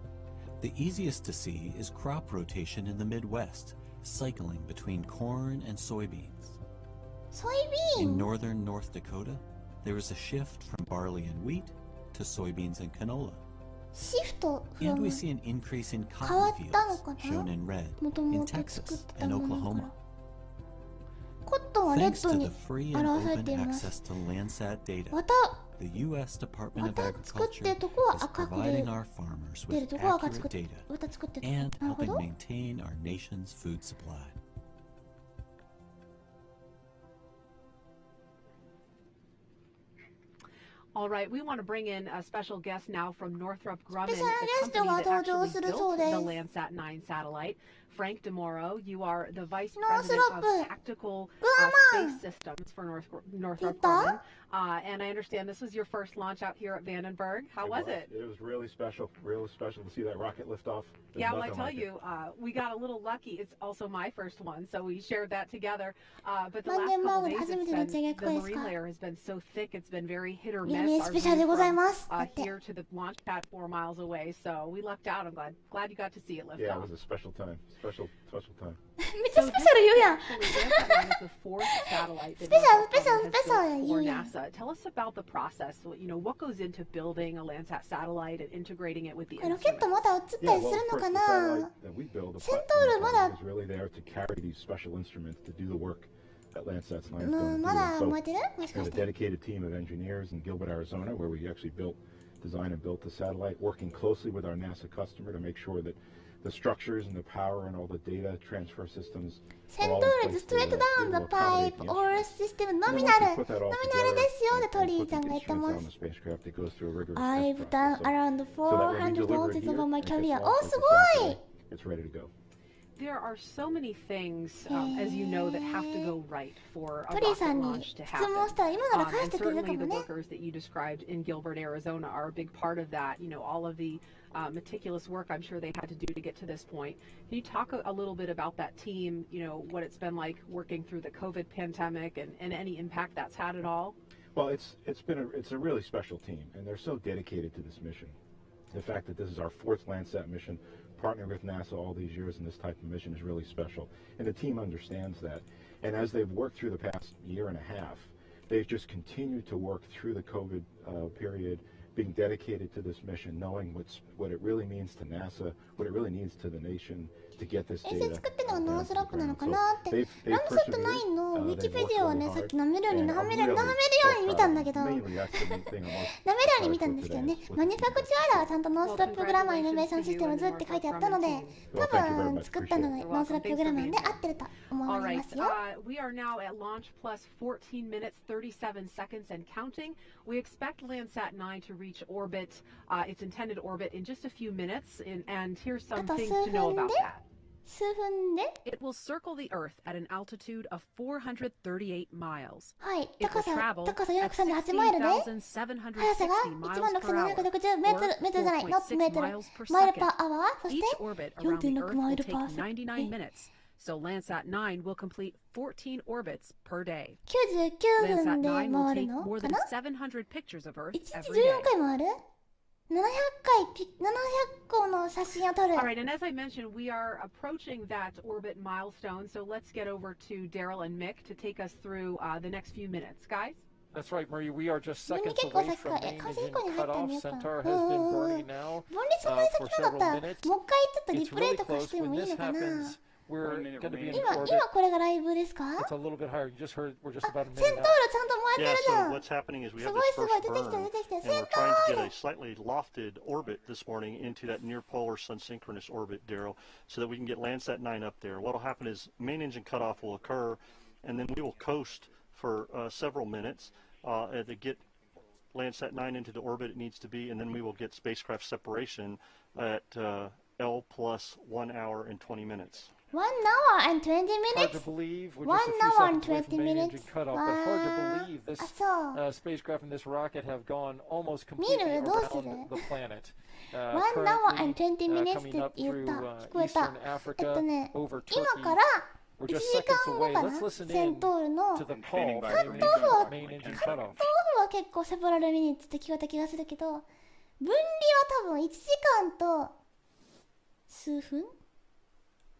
J: The easiest to see is crop rotation in the Midwest, cycling between corn and soybeans.
A: ソイビー
J: In
A: ン
J: northern North Dakota, there is a shift from barley and wheat to soybeans and canola.
A: シフトフロ
J: And
A: ム
J: we see an increase in
A: 変わ
J: cotton
A: ったの
J: fields,
A: かな
J: shown in red,
A: もとも
J: in
A: と作って
J: Texas
A: た
J: and
A: ものか
J: Oklahoma.
A: らコットンはレ
J: Thanks
A: ッド
J: to
A: に
J: the free and
A: 表され
J: open
A: ています。
J: access to Landsat data,
A: また
J: the U.S. Department of
A: また作ってる
J: Agriculture
A: とこは
J: is
A: 赤く
J: providing our farmers
A: 出る
J: with
A: とこは赤作
J: accurate
A: って
J: data
A: また作ってる
J: and
A: なるほ
J: helping
A: ど。
J: maintain our nation's food supply.
C: All right, we want to bring in a special guest now from Northrop Grumman,
A: スペシャルゲス
C: the
A: トが
C: company that
A: 登場
C: actually
A: する
C: built
A: そうで
C: the
A: す。
C: Landsat 9 satellite. Frank DeMoro, you are the vice
A: ノース
C: president
A: ロッ
C: of
A: プ
C: tactical
A: グアマン
C: space systems for
A: 言
C: Northrop
A: った
C: Grumman. And I understand this was your first launch out here at Vandenberg. How was it?
K: It was really special to see that rocket lift off. There's
C: Yeah, well, I
K: nothing
C: tell
K: like it.
C: you, we got a little lucky. It's also my first one, so we shared that together. But the
A: 何
C: last
A: 年前
C: couple
A: まで
C: days,
A: 初め
C: it's
A: ての打
C: been,
A: ち上げ
C: the
A: です
C: marine
A: か。
C: layer has been so thick, it's been very hit or
A: いや
C: miss.
A: ね、
C: Our
A: スペシャルで
C: view
A: ござい
C: from
A: ます。だって
C: here to the launch pad 4 miles away, so we lucked out. I'm glad you got to see it lift
K: Yeah, it
C: off.
K: was a special time. Special time.
A: めっちゃスペシャル言うやん。
C: Actually, Landsat 9 is the fourth satellite that
A: Special,
C: Northrop
A: special,
C: Grumman has
A: special,
C: built for
A: yeah.
C: NASA. Tell us about the process. What goes into building a Landsat satellite and integrating it with the
A: ロケット
C: instruments?
A: まだ映った
K: Yeah,
A: りす
K: well,
A: る
K: of
A: の
K: course,
A: か
K: the
A: な。
K: satellite that we build, the
A: セントールまだ
K: platform is really there to carry these special instruments to do the work that Landsat's 9 is
A: う
K: going
A: ん
K: to
A: ま
K: do.
A: だ
K: And so
A: 覚えてるもし
K: we
A: か
K: have
A: し
K: a
A: て。
K: dedicated team of engineers in Gilbert, Arizona, where we actually designed and built the satellite, working closely with our NASA customer to make sure that the structures and the power and all the data transfer systems
A: セントールズストレートダウンザパイプオールシステムノミナルですよでトリーさんが言ってます。I've done around 400 launches over my career. おすごい
K: It's ready to go.
C: There are so many things, as you know, that have to go right for a
A: トリー
C: rocket
A: さんに
C: launch
A: 質
C: to happen.
A: 問したら今なら返し
C: And
A: てくれるか
C: certainly
A: も
C: the
A: ね。
C: workers that you described in Gilbert, Arizona are a big part of that. All of the meticulous work I'm sure they had to do to get to this point. Can you talk a little bit about that team, what it's been like working through the COVID pandemic and any impact that's had at all?
K: Well, it's a really special team, and they're so dedicated to this mission. The fact that this is our fourth Landsat mission, partnering with NASA all these years in this type of mission is really special, and the team understands that. And as they've worked through the past year and a half, they've just continued to work through the COVID period, being dedicated to this mission, knowing what it really means to NASA, what it really means to the nation to get this
A: 衛
K: data.
A: 星作ってるのがノースロップなのか
K: So
A: なって。
K: they've
A: ランドセット
K: persevered.
A: 9のウィキペデ
K: They've
A: ィアを
K: worked
A: ね、
K: really
A: さっ
K: hard.
A: き舐めるように
K: And
A: 舐
K: I'm
A: めるよう
K: really
A: に見たんだけど。
K: Mainly that's the thing I'm most
A: 舐めるように見たんですけどね。マニュファクチュアラーはちゃんとノースロップグラマーイノベーションシステムズって書いてあったので、多分作ったのがノースロップグラマーで合ってると思
C: All
A: い
C: right,
A: ますよ。
C: we are now at launch plus 14 minutes, 37 seconds and counting. We expect Landsat 9 to reach orbit, its intended orbit, in just a few minutes. And here's some things to know about that.
A: 数分で
C: It will circle the Earth at an altitude of 438 miles.
A: はい、
C: It will
A: 高さ
C: travel
A: 438マイルで、速さが
C: 16,760 miles per hour,
A: 16,760メートル、メートルじゃない、ノットメートル、
C: 4.6 miles per
A: マイル
C: second.
A: パーアワー、そし
C: Each
A: て
C: orbit around the
A: 4.6
C: Earth
A: マイ
C: will
A: ルパ
C: take
A: ーセント。
C: 99 minutes. So Landsat 9 will complete 14 orbits per day.
A: 99
C: Landsat
A: 分で
C: 9 will
A: 回る
C: take
A: の
C: more
A: か
C: than
A: な
C: 700 pictures of Earth
A: 1日
C: every day.
A: 14回回る ?700 個の写真を撮る。
C: All right, and as I mentioned, we are approaching that orbit milestone. So let's get over to Daryl and Mick to take us through the next few minutes. Guys?
E: That's right, Marie. We are just
A: 分離
E: seconds
A: 結構
E: away
A: 先か
E: from
A: ら、
E: main
A: 風
E: engine
A: 以降に入ったら
E: cutoff.
A: 見えるかな。
E: Centaur
A: う
E: has
A: ん
E: been
A: うんうん。
E: burning now
A: 分離そんなに
E: for
A: 先なかった
E: several
A: ら、
E: minutes.
A: もう一回ちょっとリ
E: It's
A: プレイ
E: really
A: とか
E: close.
A: しても
E: When
A: いい
E: this
A: のかな。
E: happens, we're
G: One minute
E: going to be in
G: remaining.
E: orbit.
A: 今これがライブですか？
E: It's a little bit higher. You just heard we're just
A: あ、
E: about a
A: セン
E: minute
A: トール
E: out.
A: ちゃんと燃え
F: Yeah,
A: てるじゃ
F: so
A: ん。
F: what's happening is we
A: す
F: have
A: ごい
F: this
A: すごい
F: first
A: 出てきて
F: burn,
A: 出てきて
F: and
A: セン
F: we're
A: ト
F: trying to
A: ー
F: get
A: ル
F: a slightly lofted orbit this morning into that near-polar sun-synchronous orbit, Daryl, so that we can get Landsat 9 up there. What will happen is main engine cutoff will occur, and then we will coast for several minutes to get Landsat 9 into the orbit it needs to be, and then we will get spacecraft separation at L plus 1 hour and 20 minutes.
A: 1 hour and 20
E: Hard to
A: minutes?
E: believe. We're
A: 1
E: just a few
A: hour and
E: seconds away
A: 20
E: from main engine
A: minutes?
E: cutoff, but hard to believe
A: あ、
E: this
A: そう。
E: spacecraft and this rocket have gone almost completely
A: 見る？どうする？
E: around the planet.
A: 1 hour and 20
E: currently
A: minutes って
E: coming up
A: 言っ
E: through
A: た。聞こえた。
E: Eastern Africa,
A: ね、
E: over
A: 今
E: Turkey.
A: から
E: We're
A: 1
E: just
A: 時
E: seconds
A: 間後
E: away.
A: かな
E: Let's listen
A: セン
E: in
A: トールの
E: to the
G: Standing
E: call
G: by
E: for
G: the
E: main
G: main engine
E: main engine
A: カッ
E: cutoff.
A: トオフは結構セパラルミニッツって聞こえた気がするけど、分離は多分1時間と数分って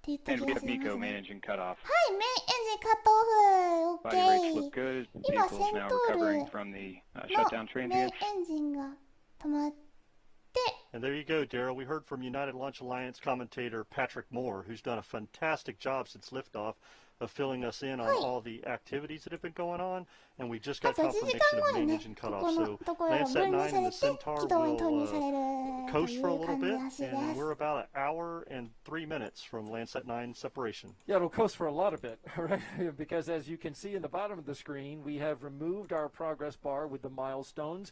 A: 言った
G: And
A: 気
G: we
A: が
G: have
A: する。
G: MECO, main engine cutoff.
A: はい、メインエンジンカットオフ。
G: Body rates
A: OK。
G: look good.
A: 今
G: Vehicle's
A: セン
G: now
A: トー
G: recovering
A: ル
G: from the
A: の
G: shutdown
A: メイン
G: transients.
A: エンジンが止まって、
F: And there you go, Daryl. We heard from United Launch Alliance commentator Patrick Moore, who's done a fantastic job since liftoff of filling us in on all the activities that have been going on, and we just got
A: あと1時
F: confirmation
A: 間後
F: of
A: に
F: main
A: ね、
F: engine
A: こ
F: cutoff.
A: この
F: So
A: ところが
F: Landsat
A: 分離
F: 9
A: さ
F: and
A: れ
F: the
A: て
F: Centaur
A: 軌道に投入
F: will
A: されると
F: coast
A: い
F: for a
A: う
F: little
A: 感じ
F: bit,
A: らしいで
F: and
A: す。
F: we're about an hour and 3 minutes from Landsat 9 separation.
E: Yeah, it'll coast for a lot of it, right? Because as you can see in the bottom of the screen, we have removed our progress bar with the milestones.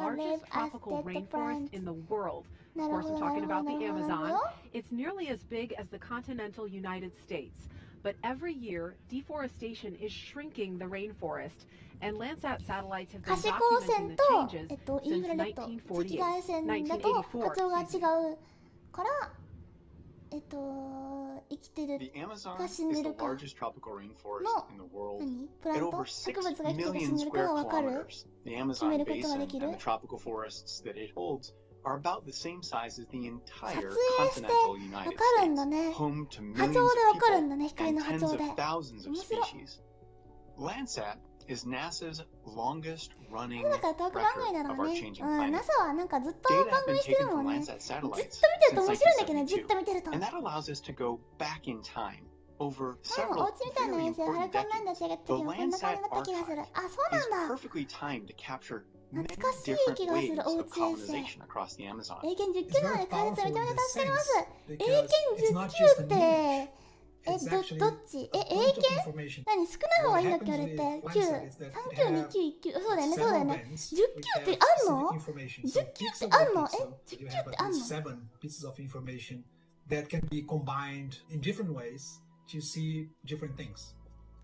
C: largest tropical rainforest in the world. Of course, I'm talking about the Amazon. It's nearly as big as the continental United States. But every year, deforestation is shrinking the rainforest, and Landsat satellites have been
A: 可視光
C: documenting
A: 線
C: the
A: と、
C: changes
A: インフ
C: since
A: ラレッド赤外線だと波長が違う
C: 1984.
A: から生きてるか死んでるかのプラント植物が生きてるか死んでるかが分かる決めることができる。撮影して分かるんだね。波長で分かるんだね、光の波長で。面白い。
L: is NASA's longest running
A: だからトーク番組だろうね。NASA はなんかずっと
L: Data
A: 番
L: have
A: 組
L: been
A: してる
L: taken
A: も
L: from
A: んね。
L: Landsat
A: ずっと見て
L: satellites
A: ると
L: since
A: 面白いんだけどね、じっ
L: 1972.
A: と見てると。
L: And that allows us to go back in time over
A: お
L: several
A: 家みたいな
L: very
A: 衛星、はる
L: important
A: かなんだ
L: decades.
A: 違ったけ
L: The
A: ど、こんな感じ
L: Landsat
A: だった気がする。
L: archive
A: あ、そう
L: is
A: なんだ。
L: perfectly timed to capture
A: 懐
L: many
A: かしい
L: different
A: 気がす
L: waves
A: る、お
L: of
A: うち衛星。
L: colonization across the Amazon.
A: 英検10級なので解説めちゃめちゃ助かります。英検
M: It's
A: 10
M: not
A: 級
M: just
A: っ
M: a
A: て、
M: It's
A: ど
M: actually
A: っち英
M: a bunch of
A: 検
M: information.
A: 何少ない方がいいんだっけあれ
M: What
A: って。
M: happens
A: 9、
M: with Landsat is that
A: 3
M: it
A: 級、2
M: have
A: 級、1級。そうだよね、そうだよ
M: several
A: ね。
M: bands
A: 10
M: which
A: 級って
M: have
A: あんの
M: specific information.
A: 10
M: So
A: 級っ
M: each
A: て
M: of
A: あ
M: the
A: んの
M: pixel,
A: 10 級
M: you
A: っ
M: have
A: て
M: at
A: あんの
M: least 7 pieces of information that can be combined in different ways to see different things.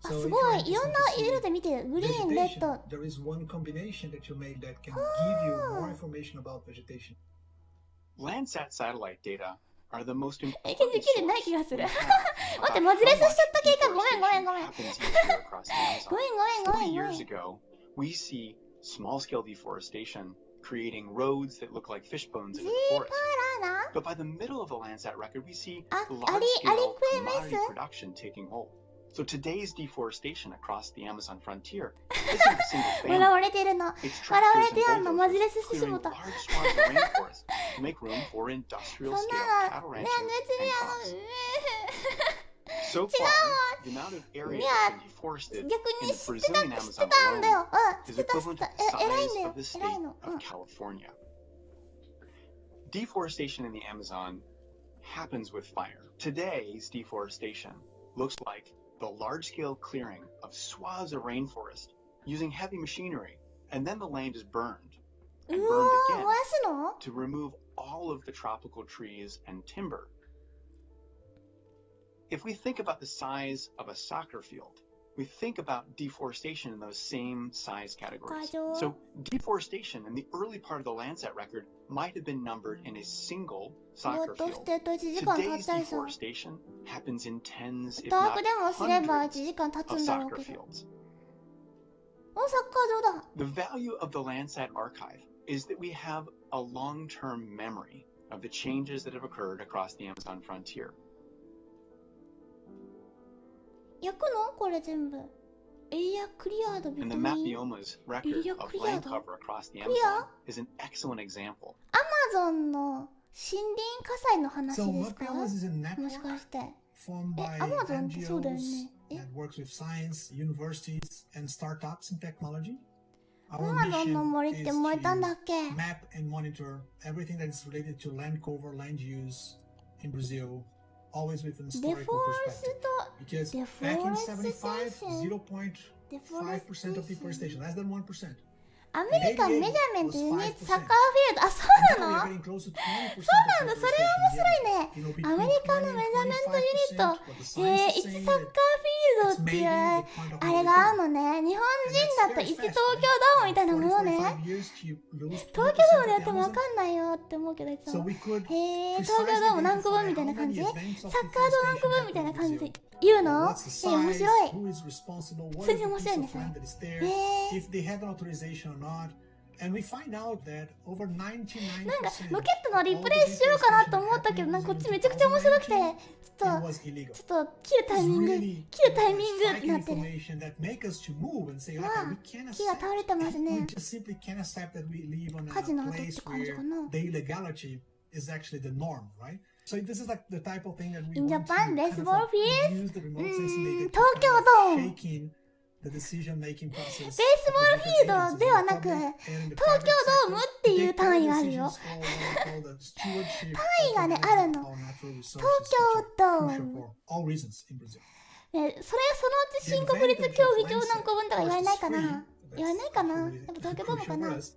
A: あ、
M: So
A: す
M: if
A: ご
M: you're
A: い。いろん
M: interested
A: な
M: to
A: 色
M: see
A: で見てる。グリーン、レッ
M: vegetation,
A: ド。
M: there is one combination that you make that can give you more information about vegetation.
L: Landsat satellite data are the most
A: 英
L: important
A: 検10級でない
L: source
A: 気がする。
L: we
A: 待って、
L: have
A: マジレス
L: about
A: しちゃった系か。
L: how
A: ごめん、ごめん、ごめん。
L: deforestation happens each year across the Amazon.
A: ごめん、ごめん、ごめん、
L: 40
A: ごめ
L: years
A: ん。
L: ago, we see small-scale deforestation creating roads that look like fish bones into the forest.
A: パラな
L: But by the middle of the Landsat record, we see
A: あ、アリ
L: large-scale
A: クエメ
L: commodity
A: ス
L: production taking hold. So today's deforestation across the Amazon frontier isn't a single
A: 笑わ
L: family.
A: れてるの。
L: It's
A: 笑われ
L: tractors
A: て
L: and
A: やんの。マジレ
L: bulldozers
A: スしてし
L: clearing
A: もた。
L: large swaths of rainforest to make room for
A: そ
L: industrial
A: ん
L: scale
A: な
L: cattle
A: の、ね、
L: ranching
A: 別に
L: and crops. So far, the amount of area that's been deforested
A: 逆
L: in
A: に
L: the
A: 知ってた、
L: Brazilian
A: 知って
L: Amazon
A: たんだ
L: alone
A: よ。うん、知っ
L: is
A: てた、知っ
L: equivalent
A: て
L: to
A: た。
L: the
A: 偉い
L: size
A: ね
L: of the
A: 偉い
L: state
A: の。う
L: of
A: ん。
L: California. Deforestation in the Amazon happens with fire. Today's deforestation looks like the large-scale clearing of swaths of rainforest using heavy machinery, and then the land is burned
A: う
L: and
A: わ
L: burned
A: ー、
L: again
A: 燃やすの
L: to remove all of the tropical trees and timber. If we think about the size of a soccer field, we think about deforestation in those same size categories. So deforestation in the early part of the Landsat record might have been numbered in a single
A: ぼー
L: soccer
A: っとし
L: field.
A: てると1時間経っ
L: Today's
A: ちゃいそう。
L: deforestation happens in tens, if
A: ダー
L: not
A: クでもすれば1
L: hundreds
A: 時間経つ
L: of
A: んだろう
L: soccer
A: けど。
L: fields.
A: お、サッカー場だ。
L: The value of the Landsat archive is that we have a long-term memory of the changes that have occurred across the Amazon frontier.
A: 焼くのこれ全部。エリアクリアードビ
L: And
A: タ
L: the
A: ミン。
L: Mapioma's record
A: Area
L: of
A: cleared.
L: land cover across the
A: Clear.
L: Amazon is an excellent example.
A: アマゾンの森林火災の話
M: So
A: ですか
M: Mapiomas is a
A: もし
M: network
A: かして。
M: formed
A: え、
M: by
A: アマゾンってそうだよ
M: NGOs
A: ね。え、
M: that works with science, universities, and startups in technology.
A: ア
M: Our
A: マゾンの
M: mission
A: 森っ
M: is
A: て燃えたんだ
M: to
A: っけ
M: map and monitor everything that is related to land cover, land use in Brazil, always with an
A: デフォ
M: historical
A: レ
M: perspective.
A: スト、
M: Because
A: デフ
M: back
A: ォ
M: in
A: レステー
M: 75,
A: ション。
M: 0.5% of deforestation, less than 1%.
A: アメリカンメジャーメントユニットサッカーフィールド。あ、そう
M: And
A: な
M: now
A: の
M: we are getting close to 20%
A: そうなんだ、それ面
M: You know,
A: 白いね。アメリカのメジャーメントユニット。
M: what the science is
A: 1
M: saying
A: サッカー
M: that
A: フィールドっていう、あれがあるのね。日本人だと1東京ドームみたいなものね。
M: 45 years to lose
A: 東京ドームでやってもわかんないよって思うけどいつ
M: So
A: も。
M: we could
A: へー、東京ドーム何個分みたいな感じサッカード何個分みたいな感じで言うの
M: what's the
A: 面
M: size,
A: 白い。
M: who is responsible, what
A: そ
M: is
A: れ
M: the
A: 面
M: piece
A: 白い
M: of
A: ね、それ。
M: land that is there,
A: へー。
M: if they have an authorization or not. And we find out that over 99%
A: なんかロケットのリプレイしようかなと思ったけど、なんかこっちめちゃくちゃ面白くて、ちょっと切るタイミングってなってる。まあ、木が倒れてますね。火事の後って感じかな。In Japan, baseball field? 東京ドーム。ベースボールフィールドではなく、東京ドームっていう単位があるよ。単位がね、あるの。東京ドーム。ね、それそのうち新国立競技場何個分とか言われないかな言われないかなやっぱ東京ドームかな東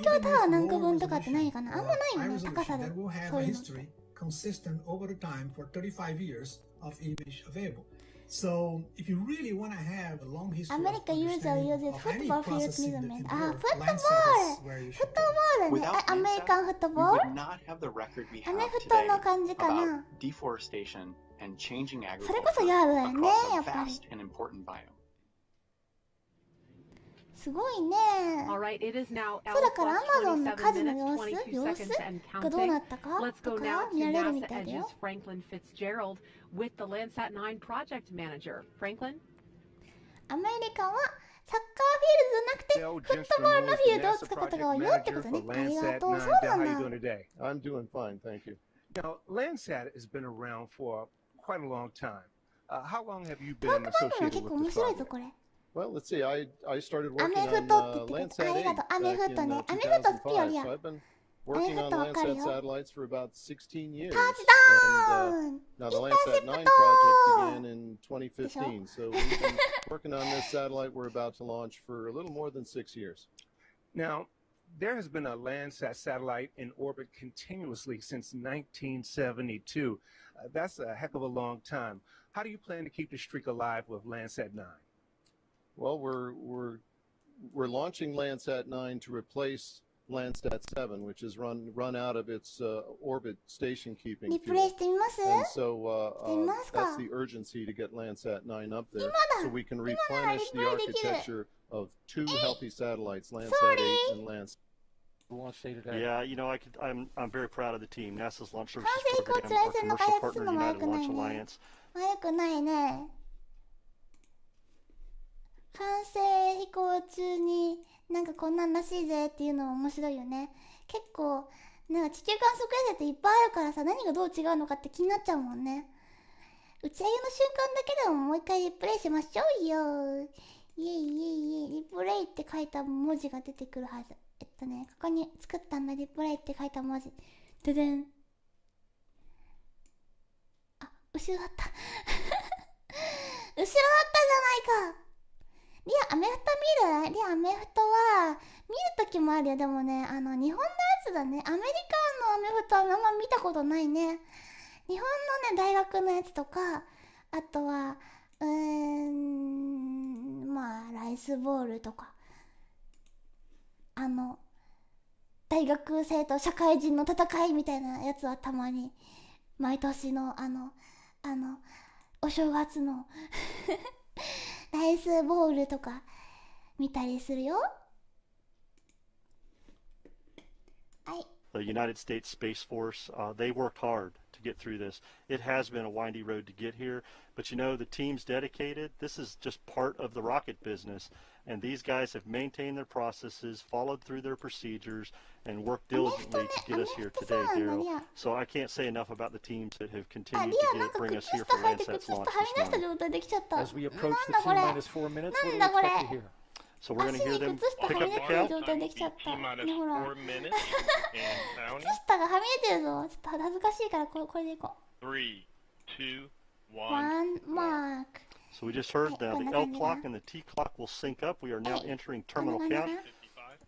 A: 京タワー何個分とかってないかなあんまないよね、高さで。そういうのって。
M: consistent over the time for 35 years of image available. So if you really want to have a long history
A: America
M: of
A: usually
M: understanding
A: uses
M: of any
A: football field
M: process in the
A: measurement.
M: Earth,
A: football!
M: Landsat is where you should go.
A: football ね。
L: Without
A: アメリカンフット
L: we
A: ボール
L: would not have the record we
A: ア
L: have
A: メフト
L: today
A: の感じか
L: about
A: な
L: deforestation and changing
A: それこそ
L: agriculture
A: ヤードだよね
L: across
A: や
L: a
A: っぱり
L: vast and important biome.
A: すごいね
C: All right, it is now
A: 空から Amazon の
C: L+27
A: 火事の
C: minutes,
A: 様
C: 22
A: 子
C: seconds and
A: がどう
C: counting.
A: なったか
C: Let's
A: と
C: go
A: か
C: now
A: 見
C: to
A: られるみ
C: NASA
A: たいだ
C: Edge's
A: よ
C: Franklin Fitzgerald with the Landsat 9 project manager. Franklin?
A: アメリカはサッカーフィールドじゃなくてフットボールのフィールドを使ったことが多いよってことねありがとうそうなんだ
N: How you doing today? I'm doing fine, thank you. Now, Landsat has been around for quite a long time. How long have you
A: トー
N: been
A: ク番組は
N: associated
A: 結構
N: with
A: 面
N: this
A: 白いぞ
N: project?
A: これ
N: Well, let's see. I started
A: ア
N: working
A: メフ
N: on
A: トって言ってくれ
N: Landsat
A: ありが
N: 8
A: とうアメ
N: back
A: フト
N: in
A: ねアメフト好きよ
N: 2005.
A: りや
N: So I've been working on
A: アメフトわかる
N: Landsat
A: よ
N: satellites for about 16 years.
A: タッチダ
N: And
A: ウン
N: now the
A: インターセ
N: Landsat
A: プ
N: 9
A: ト
N: project began in 2015. So we've been working on this satellite we're about to launch for a little more than 6 years. Now, there has been a Landsat satellite in orbit continuously since 1972. That's a heck of a long time. How do you plan to keep the streak alive with Landsat 9? Well, we're launching Landsat 9 to replace Landsat 7, which has run out of its orbit station keeping
A: リプレイ
N: fuel.
A: してみます
N: And so
A: してみますか
N: that's the urgency to get Landsat 9 up there
A: 今だ
N: so we can
A: 今ならリ
N: replenish
A: プ
N: the
A: レイできる
N: architecture of two healthy satellites, Landsat
A: sorry
N: 8 and Landsat.
E: Launch day today.
F: Yeah, you know, I'm very proud of the team. NASA's Launch Services
A: 完成飛行
F: Program,
A: 中衛
F: our
A: 星の
F: commercial
A: 開発する
F: partner
A: のも悪
F: United
A: くない
F: Launch
A: ね
F: Alliance.
A: 悪くないね完成飛行中になんかこんなんらしいぜっていうのも面白いよね結構なんか地球観測衛星っていっぱいあるからさ何がどう違うのかって気になっちゃうもんね打ち上げの瞬間だけでももう一回リプレイしましょうよイエイイエイイエイリプレイって書いた文字が出てくるはずここに作ったんだリプレイって書いた文字ででんあ後ろだった後ろだったじゃないかリアアメフト見るリアアメフトは見るときもあるよでもね日本のやつだねアメリカのアメフトはあんま見たことないね日本のね大学のやつとかあとはまあライスボールとか大学生と社会人の戦いみたいなやつはたまに毎年のお正月のライスボールとか見たりするよはい
F: The United States Space Force, they worked hard to get through this. It has been a windy road to get here, but you know, the team's dedicated. This is just part of the rocket business, and these guys have maintained their processes, followed through their procedures, and worked diligently to get us here today, Daryl. So I can't say enough about the teams that have continued to bring us here for Landsat's launch this morning.
E: As we approach the T-minus 4 minutes, what do we expect to hear?
F: So we're going to hear them pick up the count.
A: 靴下がはみ出てるぞちょっと恥ずかしいからこれでいこう
O: 3, 2,
A: 1 mark
F: So we just heard now the L clock and the T clock will sync up. We are now entering terminal count.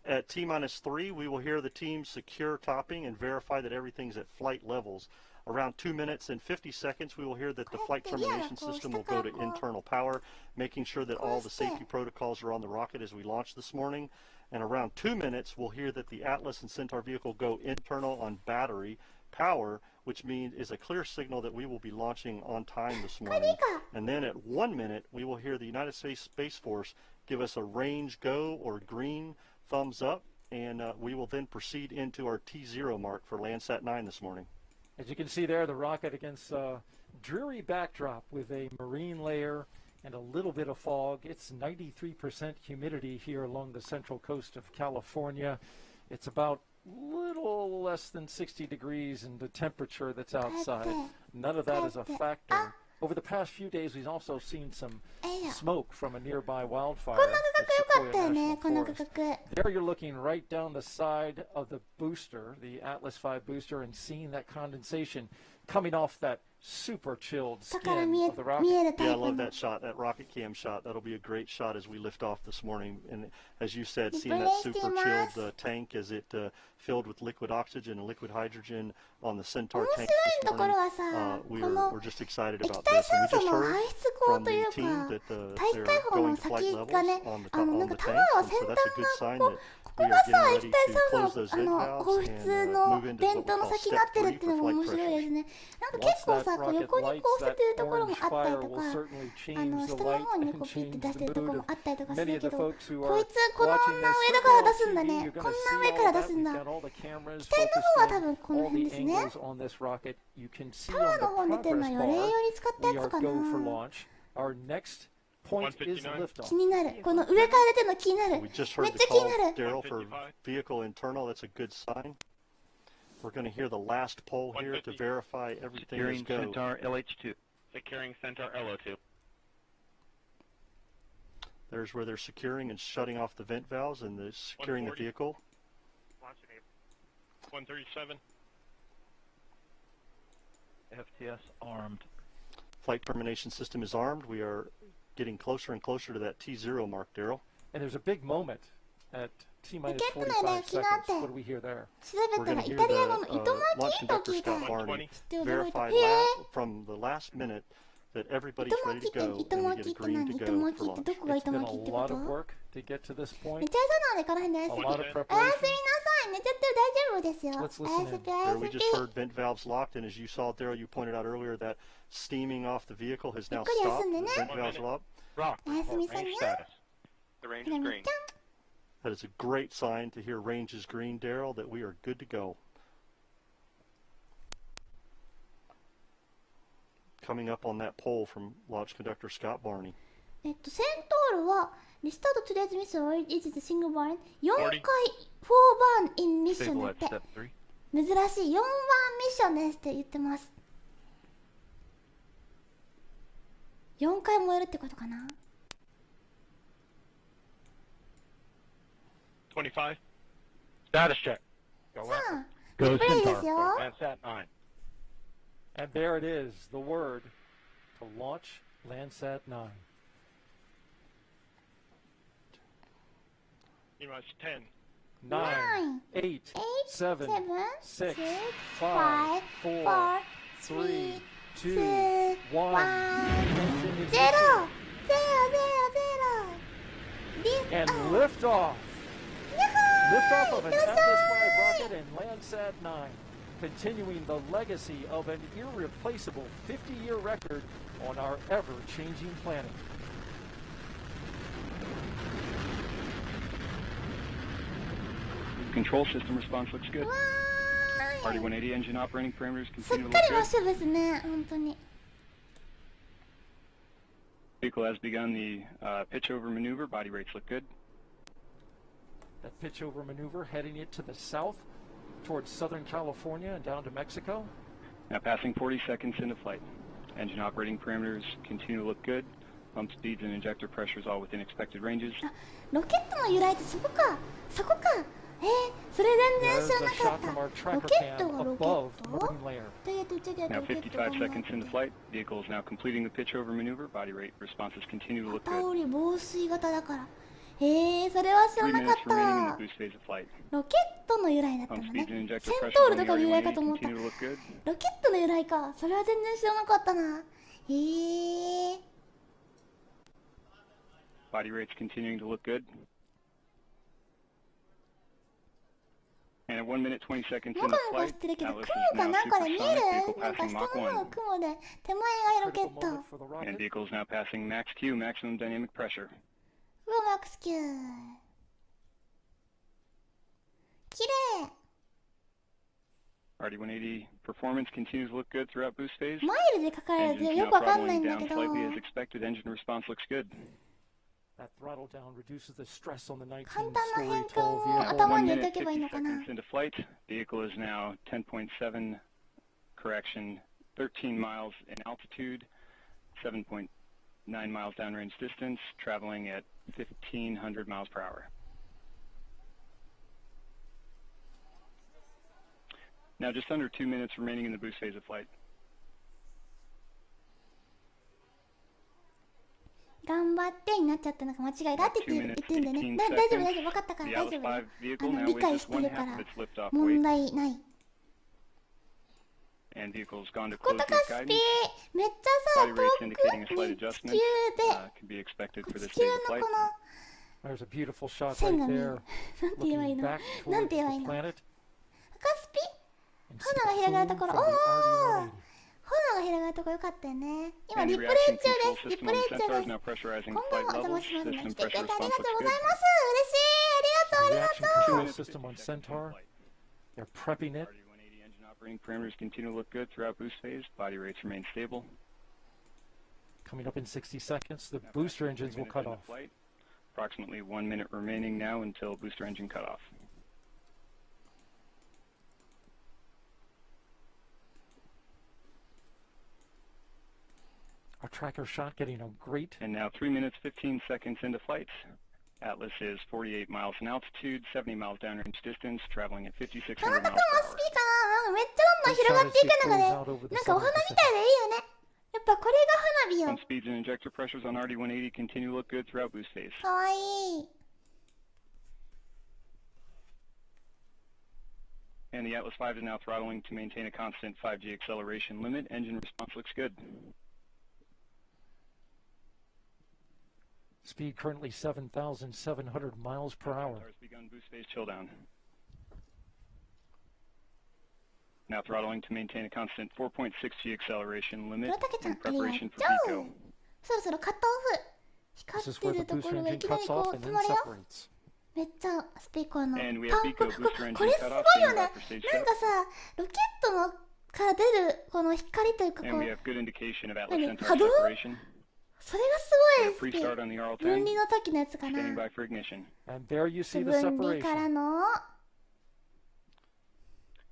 F: At T-minus 3, we will hear the team secure topping and verify that everything's at flight levels. Around 2 minutes and 50 seconds, we will hear that the flight termination system will go to internal power, making sure that all the safety protocols are on the rocket as we launch this morning. And around 2 minutes, we'll hear that the Atlas and Centaur vehicle go internal on battery power, which means is a clear signal that we will be launching on time this morning. And then at 1 minute, we will hear the United States Space Force give us a range go or green thumbs up, and we will then proceed into our T0 mark for Landsat 9 this morning.
E: As you can see there, the rocket against a dreary backdrop with a marine layer and a little bit of fog. It's 93% humidity here along the central coast of California. It's about little less than 60 degrees in the temperature that's outside. None of that is a factor. Over the past few days, we've also seen some smoke from a nearby wildfire. There you're looking right down the side of the booster, the AtlasV booster, and seeing that condensation coming off that super chilled
A: 下から
E: skin
A: 見
E: of the
A: え
E: rocket.
A: るタ
F: Yeah,
A: イ
F: I
A: プ
F: love
A: の
F: that shot, that rocket cam shot. That'll be a great shot as we lift off this morning. And as you said, seeing that super chilled tank as it filled with liquid oxygen and liquid hydrogen on the Centaur
A: 面
F: tank
A: 白い
F: this
A: ところ
F: morning.
A: はさ、
F: We're just excited
A: 液
F: about
A: 体
F: this. And
A: 酸
F: we
A: 素
F: just
A: の
F: heard
A: 排出口
F: from
A: とい
F: the
A: う
F: team
A: か
F: that
A: 大
F: they're
A: 気解放
F: going
A: の
F: to flight
A: 先
F: levels
A: がね
F: on the
A: な
F: on
A: ん
F: the
A: か
F: tanks.
A: 弾
F: And
A: 先
F: so
A: 端
F: that's a good
A: が
F: sign
A: こ
F: that
A: こ
F: we
A: が
F: are
A: さ
F: getting
A: 液
F: ready
A: 体
F: to
A: 酸
F: close
A: 素
F: those
A: の
F: vent
A: 放
F: valves
A: 出
F: and
A: の
F: move into
A: ベ
F: what
A: ント
F: we
A: の
F: call
A: 先にな
F: step
A: ってるっ
F: 3
A: ていう
F: for
A: のも
F: flight
A: 面白いで
F: pressure.
A: すね。なんか
E: Once
A: 結構
E: that
A: さこう
E: rocket
A: 横に
E: lights,
A: こう伏せ
E: that
A: てるところも
E: orange
A: あったり
E: fire
A: と
E: will
A: か
E: certainly change
A: 下
E: the
A: の
E: light
A: 方にこ
E: and
A: うピッて
E: change
A: 出して
E: the
A: るところ
E: mood
A: も
E: of
A: あったりとかす
E: many
A: る
E: of
A: け
E: the
A: ど
E: folks who
A: こ
E: are
A: いつこの
E: watching
A: 女
E: this
A: 上から出
E: on
A: すんだ
E: TV.
A: ね
E: You're
A: こ
E: going
A: ん
E: to
A: な
E: see
A: 上か
E: all
A: ら
E: of
A: 出す
E: that.
A: ん
E: We've
A: だ
E: got all the cameras
A: 機体の
E: focused
A: 方は
E: in
A: 多分この
E: all
A: 辺
E: the
A: ですね
E: angles on this rocket. You can see
A: タワ
E: on
A: ーの
E: the
A: 方に出てるの
E: progress
A: はよれよ
E: bar
A: り使ったや
E: we
A: つ
E: are
A: か
E: go for
A: な
E: launch. Our next point is
A: 気
E: liftoff.
A: になるこの上から出てるの気になる
F: We just
A: めっ
F: heard
A: ち
F: the
A: ゃ気に
F: call,
A: なる
F: Daryl, for vehicle internal. That's a good sign. We're going to hear the last poll here to verify everything is
G: Securing
F: go.
G: Centaur LH2. Securing Centaur LO2.
F: There's where they're securing and shutting off the vent valves and the securing the
G: 140.
F: vehicle.
G: Launch enable. 137. FTS armed.
F: Flight termination system is armed. We are getting closer and closer to that T0 mark, Daryl.
E: And there's a big moment at T minus
A: ロケットの
E: 45
A: ね昨日あっ
E: seconds.
A: て
E: What do we hear there?
A: 調べ
F: We're
A: た
F: going
A: ら
F: to
A: イ
F: hear
A: タリア
F: the
A: 語の糸
F: launch
A: 巻きと
F: conductor
A: 聞いた
F: Scott Barney
A: 知って驚いた
F: verify
A: へえ
F: from the last minute that everybody's
A: 糸
F: ready
A: 巻き
F: to
A: って
F: go
A: 糸
F: and we
A: 巻
F: get
A: き
F: a
A: って
F: green
A: 何
F: to
A: 糸
F: go
A: 巻き
F: for
A: ってど
F: launch.
A: こが
E: It's
A: 糸
E: been
A: 巻
E: a
A: きってこ
E: lot
A: と
E: of work to get to this
A: め
E: point.
A: っちゃ朝なのでこの辺で
E: A
A: おやすみ
E: lot of
A: おやすみ
E: preparation.
A: なさい寝ちゃって大丈夫ですよ
E: Let's
A: お
E: listen
A: やす
E: in.
A: みおや
F: There
A: す
F: we
A: み
F: just heard vent valves locked, and as you saw, Daryl, you pointed out earlier that steaming off the vehicle has now
A: ゆっくり休
F: stopped.
A: んで
F: The
A: ね
F: vent valves are up.
G: Rock.
A: おやすみさに
G: Range
A: ゃ
G: status. The range
A: ひ
G: is
A: らみ
G: green.
A: ちゃん
F: That is a great sign to hear range is green, Daryl, that we are good to go. Coming up on that poll from launch conductor Scott Barney.
A: セントールはリスタートトゥデイズミッション is the single burn 4回4 burn in ミッション
G: Stable
A: だっ
G: at
A: て
G: step 3.
A: 珍しい4バーンミッションですって言ってます4回燃えるってことかな
G: 25. Status check. Go
A: さ
G: out.
A: あグップレイですよ
G: Landsat 9.
E: And there it is, the word to launch Landsat 9.
G: T-minus 10.
E: 9, 8, 7,
A: 7
E: 6,
A: 6
E: 5,
A: 5
E: 4,
A: 4
E: 3, 2,
A: 2
E: 1.
A: ゼロ
E: And liftoff. Liftoff of an AtlasV rocket and Landsat 9, continuing the legacy of an irreplaceable 50-year record on our ever-changing planet.
G: Control system response looks good. Party 180 engine operating parameters
A: すっ
G: continue to
A: か
G: look
A: りマッ
G: good.
A: シュですね本当に
G: Vehicle has begun the pitch over maneuver. Body rates look good.
E: That pitch over maneuver heading it to the south towards Southern California and down to Mexico.
G: Now passing 40 seconds into flight. Engine operating parameters continue to look good. Pump speeds and injector pressures all within expected ranges.
A: ロケットの由来ってそこかそこかそれ全然知らな
E: There's a
A: か
E: shot
A: った
E: from our
A: ロ
E: tracker
A: ケッ
E: cam
A: トがロケ
E: above
A: ット
E: moving layer.
A: 打ち上げ
G: Now
A: ロケットが
G: 55 seconds into flight. Vehicle is now completing the pitch over maneuver. Body rate responses continue to look
A: 片
G: good.
A: 折り防水型だからそれは知ら
G: 3
A: なか
G: minutes
A: った
G: remaining in the boost phase of flight.
A: ロケットの由来だったの
G: Pump
A: ね
G: speeds and
A: セ
G: injector
A: ン
G: pressures
A: トール
G: on
A: と
G: the
A: かの由来か
G: RE-180
A: と思った
G: continue to look good.
A: ロケットの由来かそれは全然知らなかったな
G: Body rates continuing to look good. And at 1 minute 20 seconds
A: モ
G: into
A: コモコ
G: flight,
A: してるけど雲
G: Atlas is
A: か
G: now
A: なんかで見え
G: supersonic.
A: る
G: Vehicle
A: なんか
G: passing
A: 下
G: Mach
A: の方
G: 1.
A: の雲で手前がロケ
E: Critical
A: ット
E: moment for the rocket.
G: And vehicle is now passing max Q, maximum dynamic pressure.
A: うわマックス Q きれい
G: RD-180 performance continues to look good throughout boost phase.
A: マイルで書かれる
G: Engines
A: とよ
G: now
A: くわかんないん
G: throttling
A: だ
G: down
A: けど
G: slightly as expected. Engine response looks good.
E: That throttle down reduces the stress on the
A: 簡単な
E: 19-story
A: 変換
E: tall
A: を
E: vehicle.
A: 頭
G: 1
A: に入れ
G: minute
A: とけばいい
G: 50
A: のかな
G: seconds into flight. Vehicle is now 10.7 correction, 13 miles in altitude, 7.9 miles downrange distance, traveling at 1,500 miles per hour. Now just under 2 minutes remaining in the boost phase of flight.
A: 頑張ってになっちゃったのが間違いだって言ってるんでね。大丈夫大丈夫、分かったから大丈夫だよ。理解してるから問題ない。こことかスピーめっちゃさ、遠くに地球のこの線が見える。なんて言えばいいの、なんて言えばいいの。赤スピ花が広がるところ、おお花が広がるところよかったよね。今リプレイ中です。リプレイ中です。こんばんは、お邪魔しますね。来てくれてありがとうございます。嬉しい、ありがとうありがとう。
E: They're prepping it.
G: Operating parameters continue to look good throughout boost phase. Body rates remain stable.
E: Coming up in 60 seconds, the booster engines will cut off.
G: Approximately 1 minute remaining now until booster engine cutoff.
E: Our tracker shot getting a great.
G: And now 3 minutes 15 seconds into flight. Atlas is 48 miles in altitude, 70 miles downrange distance, traveling at 5,600 miles per hour.
A: めっちゃどんどん広がっていくのがね、なんかお花みたいでいいよね。やっぱこれが花火よ。
G: Speeds and injector pressures on RD-180 continue to look good throughout boost phase.
A: かわいい。
G: And the Atlas V is now throttling to maintain a constant 5G acceleration limit. Engine response looks good.
E: Speed currently 7,700 miles per hour.
G: Begun boost phase chill down. Now throttling to maintain a constant 4.6G acceleration limit in preparation for Pico.
A: そろそろカットオフ。光ってるところがいきなりこう止まるよ。めっちゃスピーカーのパンこれすごいよね。なんかさ、ロケットのから出るこの光というかこう波動。それがすごいです。分離の時のやつかな。分離からの。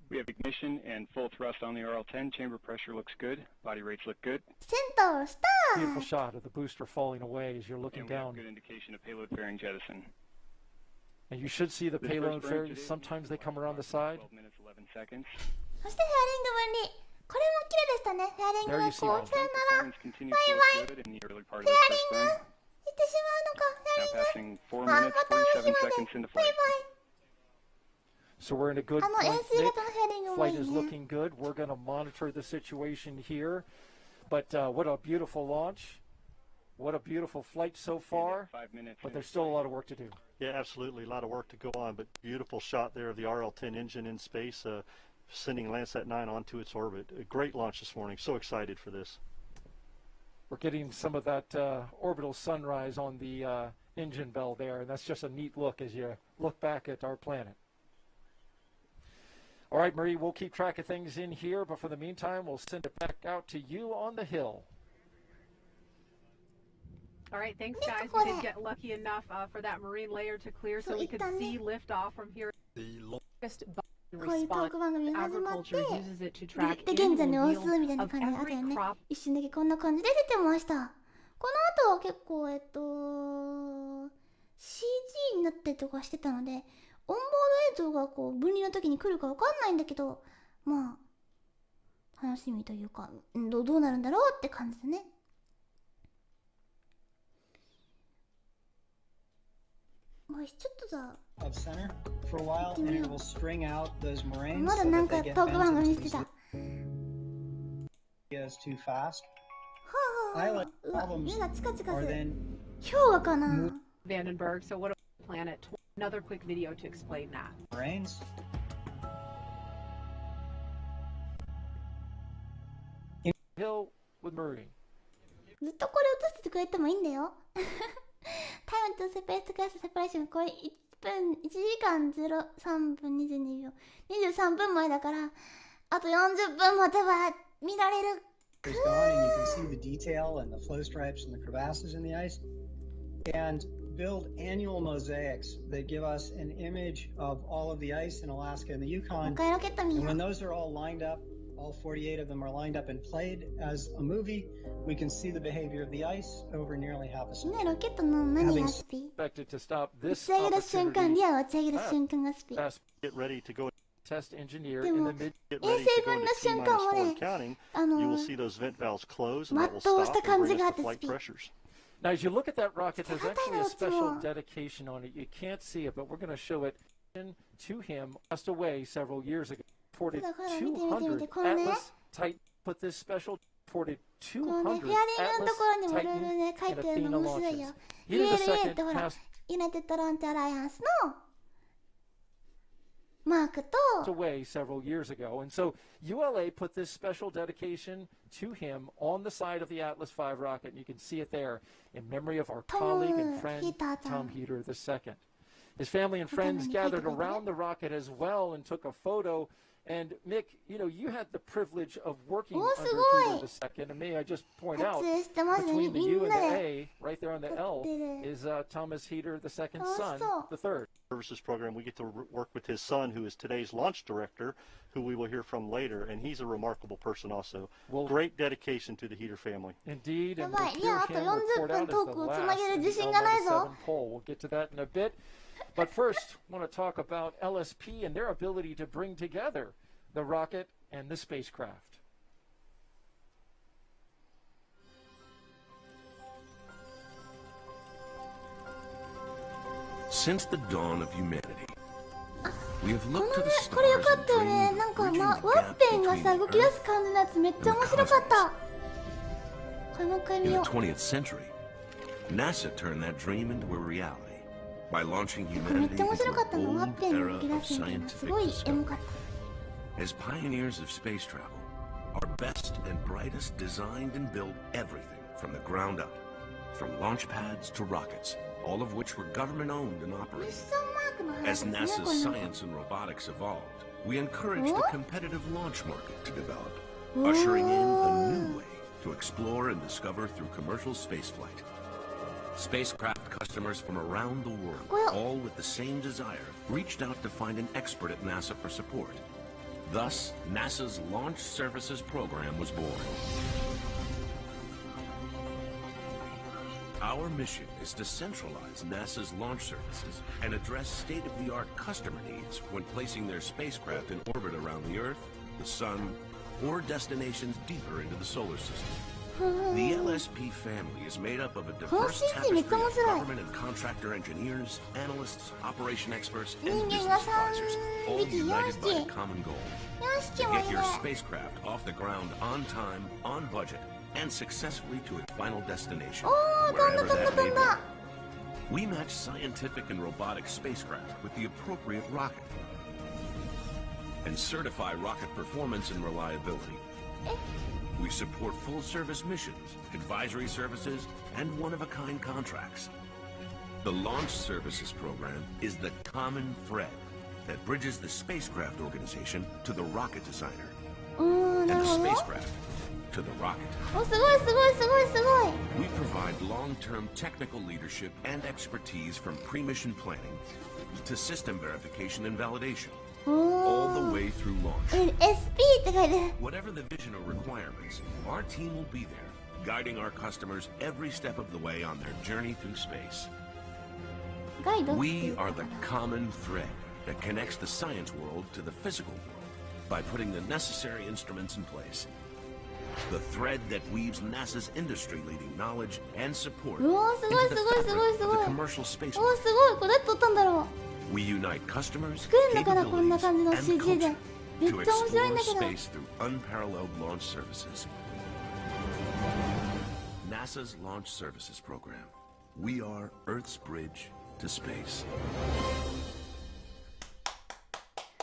G: We have ignition and full thrust on the RL-10. Chamber pressure looks good. Body rates look good.
A: Center star.
E: Beautiful shot of the booster falling away as you're looking down.
G: Good indication of payload fairing jettison.
E: And you should see the payload fairings. Sometimes they come around the side.
G: 12 minutes 11 seconds.
A: そしてフェアリング分離。これも綺麗でしたね。フェアリングがこうさよなら。バイバイ。フェアリングしてしまうのか。フェアリング。またおしまで。バイバイ。
E: So we're in a good point. Flight is looking good. We're going to monitor the situation here. But what a beautiful launch. What a beautiful flight so far. But there's still a lot of work to do.
F: Yeah, absolutely. A lot of work to go on. But beautiful shot there of the RL-10 engine in space. Sending Landsat 9 onto its orbit. A great launch this morning. So excited for this.
E: We're getting some of that orbital sunrise on the engine bell there, and that's just a neat look as you look back at our planet. All right, Marie, we'll keep track of things in here, but for the meantime, we'll send it back out to you on the hill.
C: All right, thanks, guys. We did get lucky enough for that marine layer to clear so we could see liftoff from here. Agriculture uses it to track
A: で現在の様子みたいな感じであったよね。一瞬だけこんな感じで出てました。この後は結構CG になったりとかしてたので、オンボード映像がこう分離の時に来るかわかんないんだけど、まあ楽しみというか、どうなるんだろうって感じだね。まあちょっとさ。まだなんかトーク番組してた。はあ、目がチカチカする。氷河かな。
C: Vandenberg, so what a planet. Another quick video to explain that.
O: Rains.
E: Hill with Murray.
A: ずっとこれ映しててくれてもいいんだよ。タイムとスペースクラスセパレーションこれ1時間03分22秒23分前だからあと40分待てば見られる。
O: And you can see the detail and the flow stripes and the crevasses in the ice, and build annual mosaics that give us an image of all of the ice in Alaska and the Yukon. And when those are all lined up, all 48 of them are lined up and played as a movie, we can see the behavior of the ice over nearly half a century.
A: ね、ロケットの何がスピー？打ち上げる瞬間、リアを打ち上げる瞬間がスピー。
F: Get ready to go.
E: Test engineer
A: でも、衛星分の瞬間もね、全うした感じがあってスピー。
E: Now, as you look at that rocket, there's actually a special dedication on it. You can't see it, but we're going to show it to him. Passed away several years ago. Ported 200 Atlas Titan. Put this special ported 200 Atlas Titan and Athena launches. He did the second pass.
A: United Launch Alliance のマークと
E: away several years ago, and so ULA put this special dedication to him on the side of the Atlas V rocket, and you can see it there in memory of our colleague and friend Tom Heater II. His family and friends gathered around the rocket as well and took a photo. And Mick, you know, you had the privilege of working under Heater II, and may I just point out, between the U and the A, right there on the L, is Thomas Heater II's son, the third.
F: Services program, we get to work with his son, who is today's launch director, who we will hear from later, and he's a remarkable person also. Well, great dedication to the Heater family.
E: Indeed, and we'll hear him report out as the last in the L-7 poll. We'll get to that in a bit. But first, I want to talk about LSP and their ability to bring together the rocket and the spacecraft.
B: Since the dawn of humanity, we have looked to the
A: これよ
B: stars
A: かっ
B: and
A: たよね。
B: dreamed
A: なん
B: of
A: か、
B: bridging
A: ワ
B: the
A: ッ
B: gap
A: ペンが
B: between
A: さ、動
B: the
A: き出
B: Earth
A: す感じのやつめっちゃ面白かった。これもう一回見
B: In
A: よ
B: the
A: う。
B: 20th century, NASA turned that dream into a reality by launching
A: これめっ
B: humanity
A: ちゃ面白かっ
B: into
A: たの。ワッ
B: an
A: ペ
B: old
A: ンが動
B: era
A: き出
B: of
A: すみたいな。す
B: scientific
A: ごいエモ
B: discovery.
A: かった。
B: As pioneers of space travel, our best and brightest designed and built everything from the ground up, from launch pads to rockets, all of which were government-owned and operated. As NASA's science and robotics evolved, we encouraged the competitive launch market to develop, ushering in a new way to explore and discover through commercial spaceflight. Spacecraft customers from around the world, all with the same desire, reached out to find an expert at NASA for support. Thus, NASA's Launch Services Program was born. Our mission is to centralize NASA's launch services and address state-of-the-art customer needs when placing their spacecraft in orbit around the Earth, the Sun, or destinations deeper into the solar system. The LSP family is made up of a diverse tapestry of government and contractor engineers, analysts, operation experts, and business advisors, all united by a common goal: to get your spacecraft off the ground on time, on budget, and successfully to its final destination, wherever that may be. We match scientific and robotic spacecraft with the appropriate rocket and certify rocket performance and reliability. We support full-service missions, advisory services, and one-of-a-kind contracts. The Launch Services Program is the common thread that bridges the spacecraft organization to the rocket designer, and the spacecraft to the rocket. We provide long-term technical leadership and expertise from pre-mission planning to system verification and validation, all the way through launch. Whatever the vision or requirements, our team will be there, guiding our customers every step of the way on their journey through space. We are the common thread that connects the science world to the physical world by putting the necessary instruments in place. The thread that weaves NASA's industry-leading knowledge and support into the fabric of the commercial space market. We unite customers, capabilities, and culture to explore space through unparalleled launch services. NASA's Launch Services Program. We are Earth's bridge to space.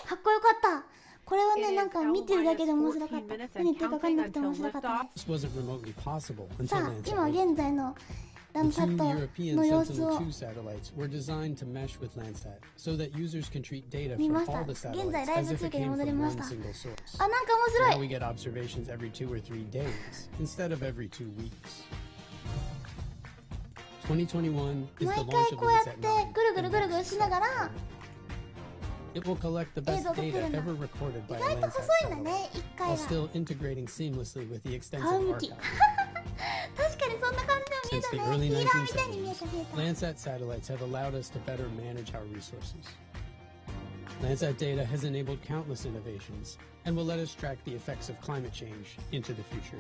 A: かっこよかった。これはね、なんか見てるだけで面白かった。何言ってるか分かんなくて面白かったね。さあ、今現在のランサットの様子を見ました。現在ライブ中継に戻りました。あ、なんか面白い。毎回こうやってぐるぐるぐるぐるしながら
P: It will collect the best data ever recorded by a Landsat satellite, while still integrating seamlessly with the extensive archive. Since the early 1970s, Landsat satellites have allowed us to better manage our resources. Landsat data has enabled countless innovations and will let us track the effects of climate change into the future.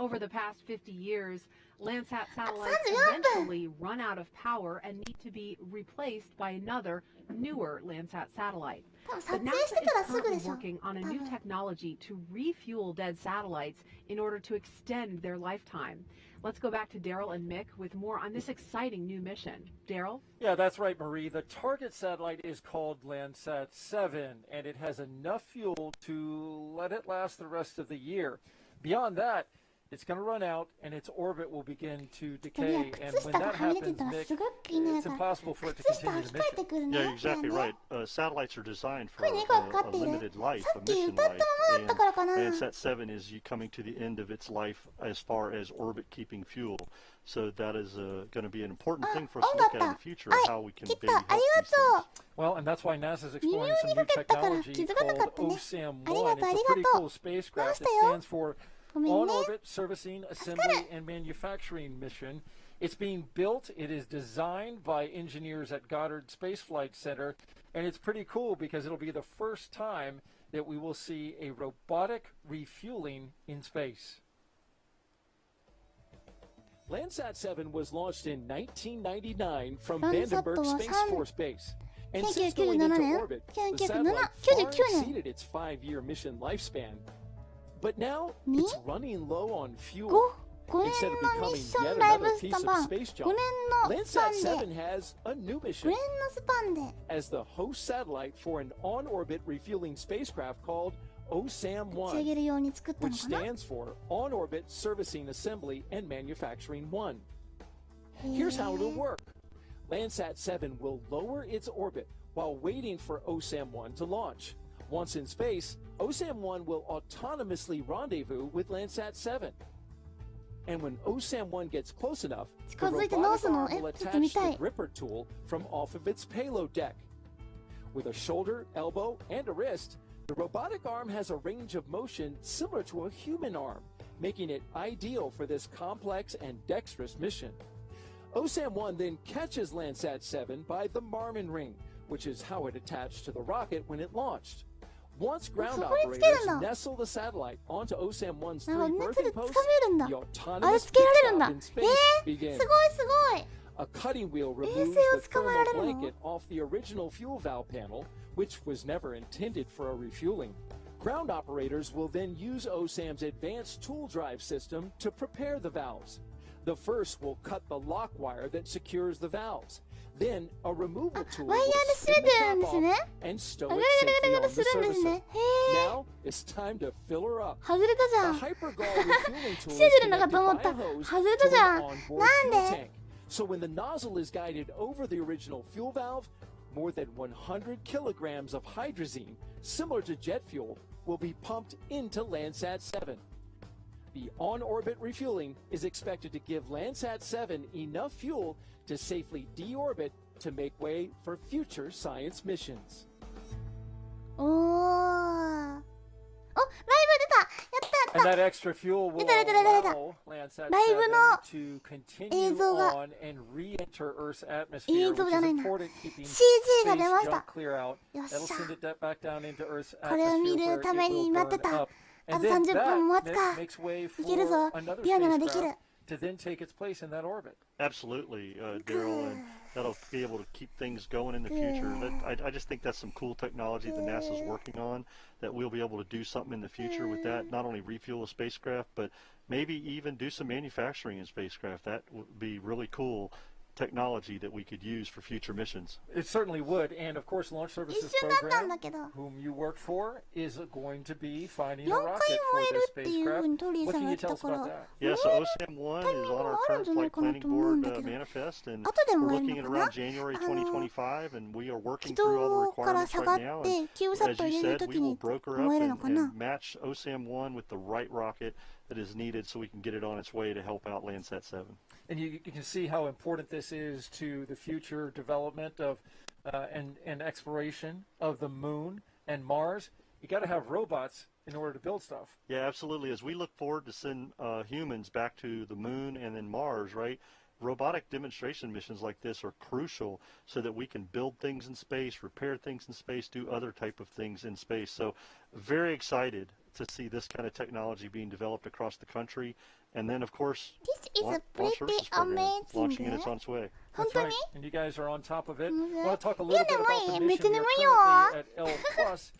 C: Over the past 50 years, Landsat satellites eventually run out of power and need to be replaced by another, newer Landsat satellite. But NASA is currently working on a new technology to refuel dead satellites in order to extend their lifetime. Let's go back to Daryl and Mick with more on this exciting new mission. Daryl?
E: Yeah, that's right, Marie. The target satellite is called Landsat 7, and it has enough fuel to let it last the rest of the year. Beyond that, it's going to run out and its orbit will begin to decay. And when that happens, Nick, it's impossible for it to continue the mission.
F: Yeah, you're exactly right. Satellites are designed for a limited life, a mission life. And Landsat 7 is coming to the end of its life as far as orbit keeping fuel. So that is going to be an important thing for us to look at in the future, how we can maybe help these things.
E: Well, and that's why NASA's exploring some new technology called OSAM-1. It's a pretty cool spacecraft. It stands for On-Orbit Servicing, Assembly, and Manufacturing Mission. It's being built. It is designed by engineers at Goddard Space Flight Center, and it's pretty cool because it'll be the first time that we will see a robotic refueling in space.
Q: Landsat 7 was launched in 1999 from Vandenberg Space Force Base. And since going into orbit, the satellite far exceeded its 5-year mission lifespan. But now, it's running low on fuel. Instead of becoming yet another piece of space junk, Landsat 7 has a new mission as the host satellite for an on-orbit refueling spacecraft called OSAM-1, which stands for On-Orbit Servicing Assembly and Manufacturing 1. Here's how it'll work. Landsat 7 will lower its orbit while waiting for OSAM-1 to launch. Once in space, OSAM-1 will autonomously rendezvous with Landsat 7. And when OSAM-1 gets close enough, the robotic arm will attach the gripper tool from off of its payload deck. With a shoulder, elbow, and a wrist, the robotic arm has a range of motion similar to a human arm, making it ideal for this complex and dexterous mission. OSAM-1 then catches Landsat 7 by the Marmon ring, which is how it attached to the rocket when it launched. Once ground operators nestle the satellite onto OSAM-1's 3 berthing posts, the autonomous pit stop in space begins. A cutting wheel removes the thermal blanket off the original fuel valve panel, which was never intended for a refueling. Ground operators will then use OSAM's advanced tool drive system to prepare the valves. The first will cut the lock wire that secures the valves. Then a removal tool will spin the cap off and stow it safely on the surfacer. Now it's time to fill her up. The hypergol refueling tool is connected by a hose to an onboard fuel tank. So when the nozzle is guided over the original fuel valve, more than 100 kilograms of hydrazine, similar to jet fuel, will be pumped into Landsat 7. The on-orbit refueling is expected to give Landsat 7 enough fuel to safely deorbit to make way for future science missions.
E: And that extra fuel will allow Landsat 7 to continue on and re-enter Earth's atmosphere, which is important, keeping space junk clear out. That'll send it back down into Earth's atmosphere where it will burn up. And then that makes way for another spacecraft to then take its place in that orbit.
F: Absolutely, Daryl, and that'll be able to keep things going in the future. I just think that's some cool technology that NASA's working on, that we'll be able to do something in the future with that, not only refuel a spacecraft, but maybe even do some manufacturing in spacecraft. That would be really cool technology that we could use for future missions.
E: It certainly would, and of course Launch Services Program, whom you work for, is going to be finding a rocket for this spacecraft. What can you tell us about that?
F: Yeah, so OSAM-1 is on our current flight planning board manifest, and we're looking at around January 2025, and we are working through all the requirements right now. And as you said, we will broker up and match OSAM-1 with the right rocket that is needed so we can get it on its way to help out Landsat 7.
E: And you can see how important this is to the future development of and exploration of the moon and Mars. You got to have robots in order to build stuff.
F: Yeah, absolutely. As we look forward to send humans back to the moon and then Mars, right? Robotic demonstration missions like this are crucial so that we can build things in space, repair things in space, do other type of things in space. So very excited to see this kind of technology being developed across the country And then, of course,
A: This is a
F: Launch
A: pretty
F: Services Program,
A: amazing.
F: launching and it's on its way.
E: That's right. And you guys are on top of it. I want to talk a
A: い
E: little
A: や
E: bit
A: でも
E: about
A: いい
E: the
A: めっちゃ
E: mission.
A: 眠
E: We're
A: いよ
E: currently at L plus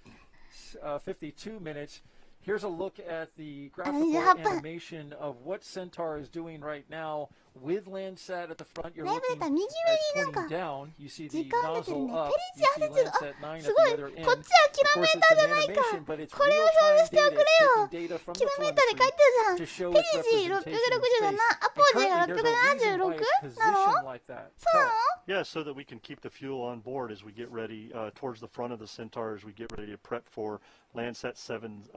E: 52 minutes. Here's a look at the graphical
A: 28分
E: animation of what Centaur is doing right now with Landsat at the front. You're
A: ライブ
E: looking
A: 出たら右上
E: at
A: になん
E: pointing
A: か
E: down. You see
A: 時
E: the
A: 間出てる
E: nozzle
A: ね。
E: up.
A: ペ
E: You
A: リ
E: see
A: ッチ焦ってる。
E: Landsat 9 at
A: すごい
E: the other end.
A: こっちはキ
E: Of
A: ロメ
E: course,
A: ーター
E: it's
A: じゃ
E: an
A: ないか
E: animation, but it's
A: これを表
E: real-time
A: 示しておくれ
E: data.
A: よ
E: It's taking data from
A: キ
E: the
A: ロメーターで書い
E: telemetry
A: てるじゃん
E: to show
A: ペ
E: its
A: リジ
E: representation in
A: 667
E: space.
A: アポジ
E: And
A: が
E: currently, there's a reason why
A: 676
E: it's
A: なの
E: positioned like that.
A: そうなの
F: Yeah, so that we can keep the fuel on board as we get ready towards the front of the Centaur as we get ready to prep for Landsat 9's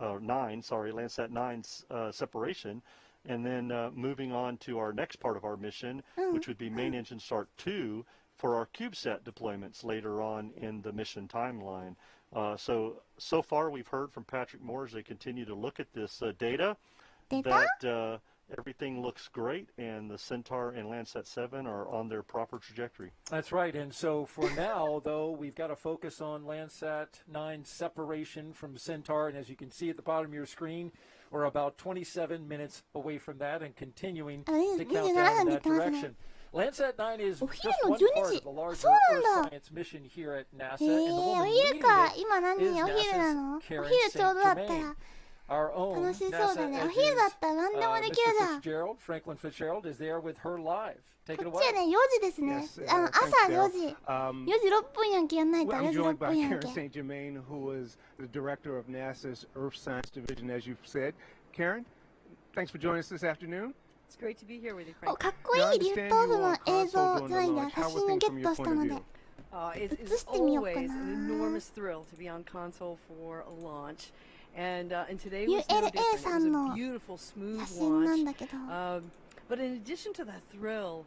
F: separation, and then moving on to our next part of our mission, which would be main engine start 2 for our CubeSat deployments later on in the mission timeline. So far we've heard from Patrick Moore as they continue to look at this data that everything looks great, and the Centaur and Landsat 7 are on their proper trajectory.
E: That's right. And so for now, though, we've got to focus on Landsat 9 separation from Centaur. And as you can see at the bottom of your screen, we're about 27 minutes away from that and continuing to count down in that direction. Landsat 9 is just one part of the larger Earth science mission here at NASA. And the
A: お
E: woman
A: 昼
E: leading
A: か
E: it
A: 今何
E: is
A: お昼なの
E: NASA's
A: お
E: Karen
A: 昼ちょうどだったら
E: Saint-Germain. Our own
A: 楽しそうだ
E: NASA
A: ねお
E: edges,
A: 昼だったら何でもできるじゃん
E: Mr. Fitzgerald, Franklin Fitzgerald, is there with her live. Take it
A: こっち
E: away.
A: はね4時ですね
L: Yes,
A: 朝
L: thanks,
A: 4
L: Daryl.
A: 時4時6分やんけやんないと
L: Well,
A: 4
L: I'm
A: 時6
L: joined by
A: 分やん
L: Karen
A: け
L: Saint-Germain, who is the director of NASA's Earth Science Division, as you've said. Karen, thanks for joining us this afternoon.
R: It's great to be here with you,
A: お
R: Frank.
A: かっこいいリフトオフの映像じゃないんだ写真をゲットしたので
R: It's
A: 映してみようか
R: always
A: な
R: an enormous thrill to be on console for a launch. And today was no
A: ULA
R: different. It
A: さ
R: was
A: んの
R: a beautiful, smooth
A: 写真なん
R: launch.
A: だけど
R: But in addition to that thrill,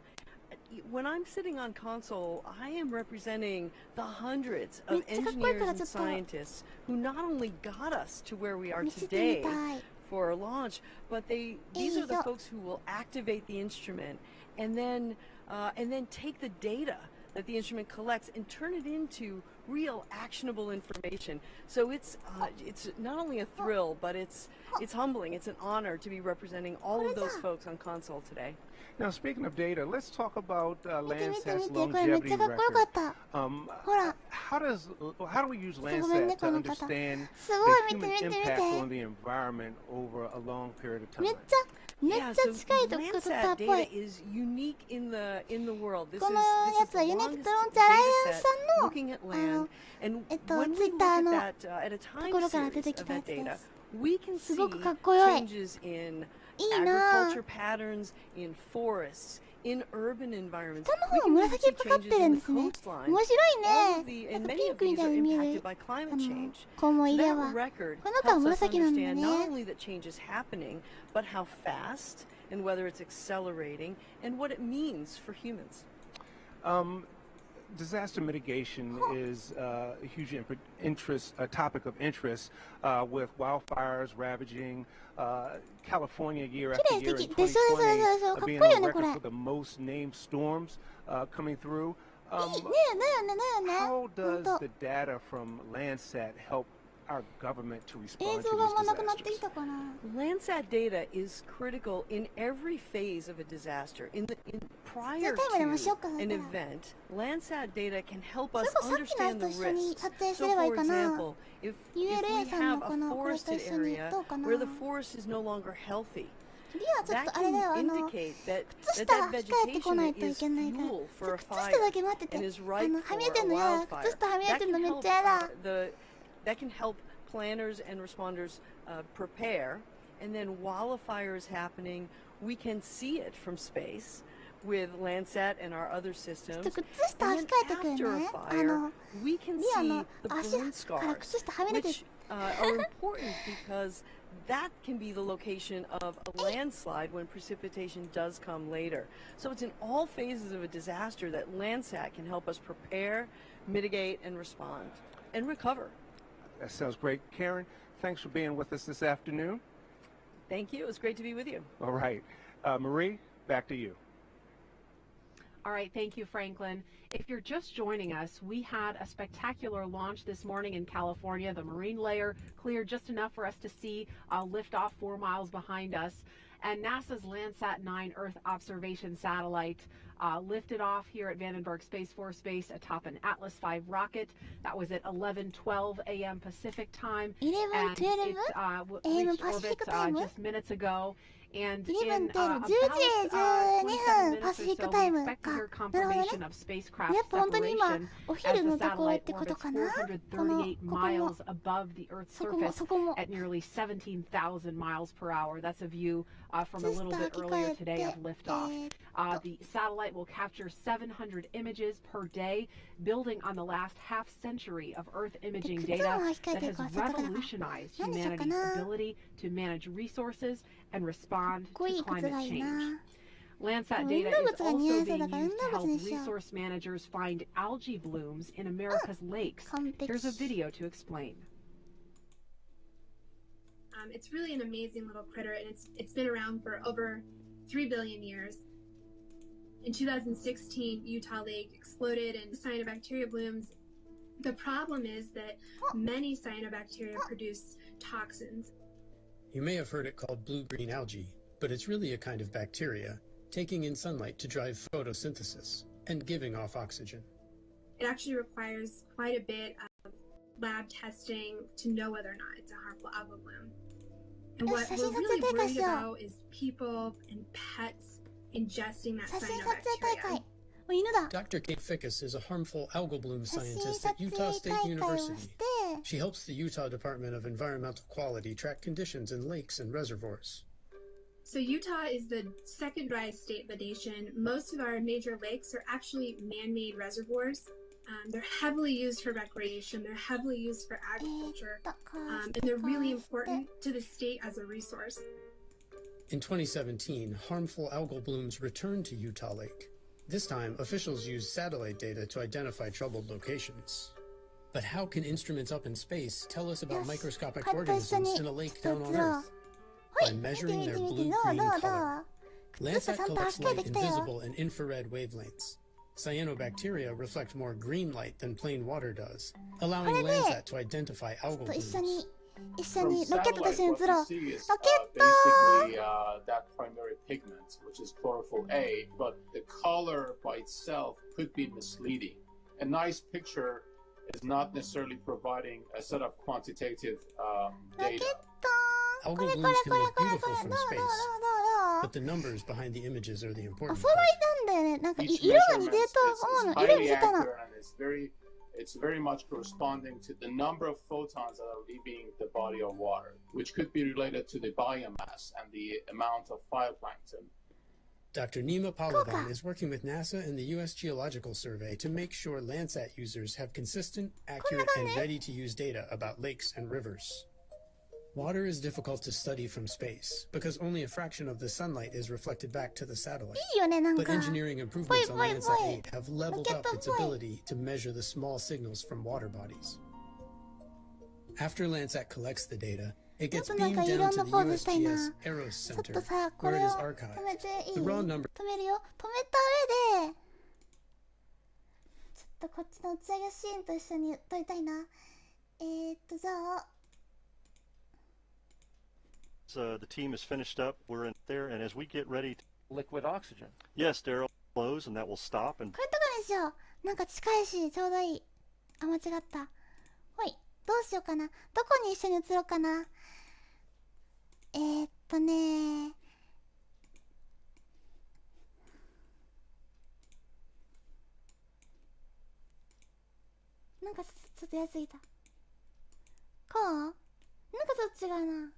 R: when I'm sitting on console, I am representing the hundreds of
A: めっちゃかっこいいから
R: engineers
A: ちょ
R: and
A: っと
R: scientists who not only got us to where we are
A: 見せて
R: today
A: みたい
R: for a launch, but these are the
A: いいぞ
R: folks who will activate the instrument and then take the data that the instrument collects and turn it into real actionable information. So it's not only a thrill, but it's humbling. It's an honor to be representing all of those folks on console today.
L: Now, speaking of data, let's talk about
A: 見て見て
L: Landsat's
A: 見てこれめっ
L: longevity
A: ちゃかっこよかっ
L: record.
A: たほら
L: How do we use
A: ごめん
L: Landsat
A: ね
L: to
A: この方
L: understand
A: すごい
L: the
A: 見て
L: human
A: 見て見
L: impact
A: て
L: on the environment over a long period of
A: めっ
L: time?
A: ちゃめっ
R: Yeah,
A: ちゃ
R: so
A: 近いとこ撮ったっ
R: Landsat
A: ぽ
R: data
A: い
R: is unique in the world. This
A: こ
R: is
A: のやつは
R: the
A: ユネット
R: longest
A: ロンチアライアン
R: data
A: ス
R: set
A: さんの
R: looking at land. And
A: ツ
R: when
A: イ
R: we
A: ッ
R: look
A: ター
R: at
A: の
R: that at a
A: と
R: time
A: ころから出
R: series
A: てき
R: of
A: たや
R: that
A: つで
R: data,
A: す
R: we can
A: す
R: see
A: ごくかっこよい
R: changes in
A: いいな
R: agriculture patterns, in forests, in urban environments.
A: 下の
R: We
A: 方
R: can
A: 紫
R: see
A: っぽかって
R: changes
A: るん
R: in
A: で
R: the
A: すね
R: coastline.
A: 面白
R: All
A: い
R: of
A: ね
R: the
A: なん
R: and
A: か
R: many
A: ピン
R: of
A: クみ
R: these
A: たい
R: are
A: に見える
R: impacted by climate change.
A: 子も
R: So
A: いれ
R: that
A: ば
R: record
A: この子は
R: helps us
A: 紫なんだよ
R: understand
A: ね
R: not only that change is happening, but how fast and whether it's accelerating and what it means for humans.
L: Disaster mitigation is a huge topic of interest with wildfires ravaging California year after year in
A: でしょでしょでしょ
L: 2020,
A: かっ
L: being
A: こいいよ
L: on
A: ねこれ
L: record for the most named storms coming through.
A: いいねだよねだよ
L: How
A: ねほん
L: does
A: と
L: the data from Landsat help our government to
A: 映
L: respond
A: 像
L: to
A: があ
L: these
A: んまなくなってき
L: disasters?
A: たかな
R: Landsat data is critical in every phase of a disaster. Prior
A: じゃあタイムでもしようか
R: to
A: そし
R: an
A: たら
R: event, Landsat data can help
A: そ
R: us
A: れこそさっきのや
R: understand
A: つと
R: the
A: 一緒に
R: risks.
A: 撮影す
R: So,
A: ればいい
R: for
A: かな
R: example, if we
A: ULA さん
R: have
A: の
R: a
A: このこれと
R: forested
A: 一緒に
R: area
A: どうかな
R: where the forest is no longer healthy,
A: 次はちょっ
R: that
A: とあれだよ
R: can
A: あの
R: indicate that
A: 靴下
R: that
A: 履き替えてこない
R: vegetation
A: とい
R: is
A: けないから
R: fuel for a
A: 靴
R: fire
A: 下だけ待ってて
R: and is
A: あ
R: ripe
A: の
R: for
A: はみ出て
R: a
A: んのやだ
R: wildfire.
A: 靴下はみ出
R: That
A: てんの
R: can
A: めっ
R: help
A: ちゃやだ
R: that can help planners and responders prepare, and then while a fire is happening, we can see it from space with Landsat and our other systems.
A: 靴下履き替えてくる
R: After a
A: ねあ
R: fire,
A: の
R: we can
A: リア
R: see
A: の
R: the
A: 足
R: burn
A: から
R: scars,
A: 靴下はみ出て
R: which are important because that can be the location of a landslide when precipitation does come later. So it's in all phases of a disaster that Landsat can help us prepare, mitigate, and respond, and recover.
L: That sounds great. Karen, thanks for being with us this afternoon.
R: Thank you. It was great to be with you.
L: All right. Marie, back to you.
C: All right, thank you, Franklin. If you're just joining us, we had a spectacular launch this morning in California. The marine layer cleared just enough for us to see lift off 4 miles behind us. And NASA's Landsat 9 Earth observation satellite lifted off here at Vandenberg Space Force Base atop an AtlasV rocket. That was at 11:12 a.m. Pacific time.
A: 11:12
C: and it reached orbit just minutes ago. And in
A: 11 って10
C: about
A: 時12
C: 27
A: 分パ
C: minutes
A: シ
C: or
A: フィック
C: so,
A: タイ
C: we
A: ム
C: expect to
A: か。
C: hear
A: なるほど
C: confirmation
A: ね。
C: of spacecraft
A: やっぱ本当に今
C: separation
A: お
C: as
A: 昼
C: the
A: のところっ
C: satellite
A: てこと
C: orbits
A: かな。この
C: 438
A: ここも
C: miles above the Earth's
A: そこも
C: surface
A: そこも
C: at nearly 17,000 miles per hour. That's a view from a
A: ツイス
C: little
A: ター
C: bit
A: 聞こ
C: earlier
A: えて
C: today of liftoff. The satellite will capture 700 images per day, building on the last half century of Earth imaging
A: 靴も
C: data
A: 履き替え
C: that
A: てる
C: has
A: から外から。
C: revolutionized
A: 何でしょうか
C: humanity's
A: な。
C: ability to manage resources and respond
A: こうい
C: to
A: い靴
C: climate
A: がいい
C: change.
A: な。
C: Landsat
A: でも運
C: data
A: 動
C: is
A: 靴が似合い
C: also
A: そうだ
C: being
A: から運
C: used
A: 動
C: to
A: 靴
C: help
A: にしよう。
C: resource managers find algae blooms in America's lakes.
A: 完璧。
C: Here's a video to explain.
S: It's really an amazing little critter, and it's been around for over 3 billion years. In 2016, Utah Lake exploded and cyanobacteria blooms. The problem is that many cyanobacteria produce toxins.
P: You may have heard it called blue-green algae, but it's really a kind of bacteria taking in sunlight to drive photosynthesis and giving off oxygen.
S: It actually requires quite a bit of lab testing to know whether or not it's a harmful algal bloom. And what we're really worried about is people and pets ingesting that
A: 写真撮影大
S: cyanobacteria.
A: 会。お犬だ。
P: Dr. Kate Fickus is a harmful algal bloom
A: 写真
P: scientist
A: 撮
P: at
A: 影
P: Utah
A: 大
P: State
A: 会を
P: University.
A: して
P: She helps the Utah Department of Environmental Quality track conditions in lakes and reservoirs.
S: So Utah is the second driest state of the nation. Most of our major lakes are actually man-made reservoirs. They're heavily used for recreation. They're heavily used for agriculture. And they're really important to the state as a resource.
P: In 2017, harmful algal blooms returned to Utah Lake. This time, officials used satellite data to identify troubled locations. But how can instruments up in space tell us about microscopic organisms in a lake down on Earth? By measuring their blue-green color. Landsat collects light in visible and infrared wavelengths. Cyanobacteria reflect more green light than plain water does, allowing Landsat to identify algal blooms.
A: 一緒にロケットと一緒に映ろう。ロケット
T: basically that primary pigment, which is chlorophyll A, but the color by itself could be misleading. A nice picture is not necessarily providing a set of quantitative data.
P: Algal blooms can look beautiful from space, but the numbers behind the images are the
A: お
P: important
A: 揃い
P: part.
A: なんだよね。なんか
T: Each
A: 色が似てる
T: measurement
A: と思う
T: is
A: の。色似
T: highly
A: てたの。
T: accurate and it's very much corresponding to the number of photons that are leaving the body of water, which could be related to the biomass and the amount of phytoplankton.
P: Dr. Nima Pallavan is working with NASA and the U.S. Geological Survey to make sure Landsat users have consistent, accurate, and ready-to-use data about lakes and rivers. Water is difficult to study from space because only a fraction of the sunlight is reflected back to the satellite.
A: いいよね、なんか。
P: But engineering improvements on Landsat 8 have leveled up its ability to measure the small signals from water bodies. After Landsat collects the data, it gets beamed down to the USGS Eros Center,
A: ちょっとさ、こ
P: where
A: れ
P: it
A: を
P: is
A: 止
P: archived.
A: めていい？
P: The raw number
A: 止めるよ。止めた上で、ちょっとこっちの打ち上げシーンと一緒に撮りたいな。じゃあ。
F: The team is finished up. We're in there, and as we get ready to...
E: Liquid oxygen.
F: Yes, Daryl, close, and that will stop. And
A: これとかにしよう。なんか近いし、ちょうどいい。あ、間違った。ほい、どうしようかな。どこに一緒に移ろうかな。なんかちょっとやりすぎた。こう？なんかちょっと違うな。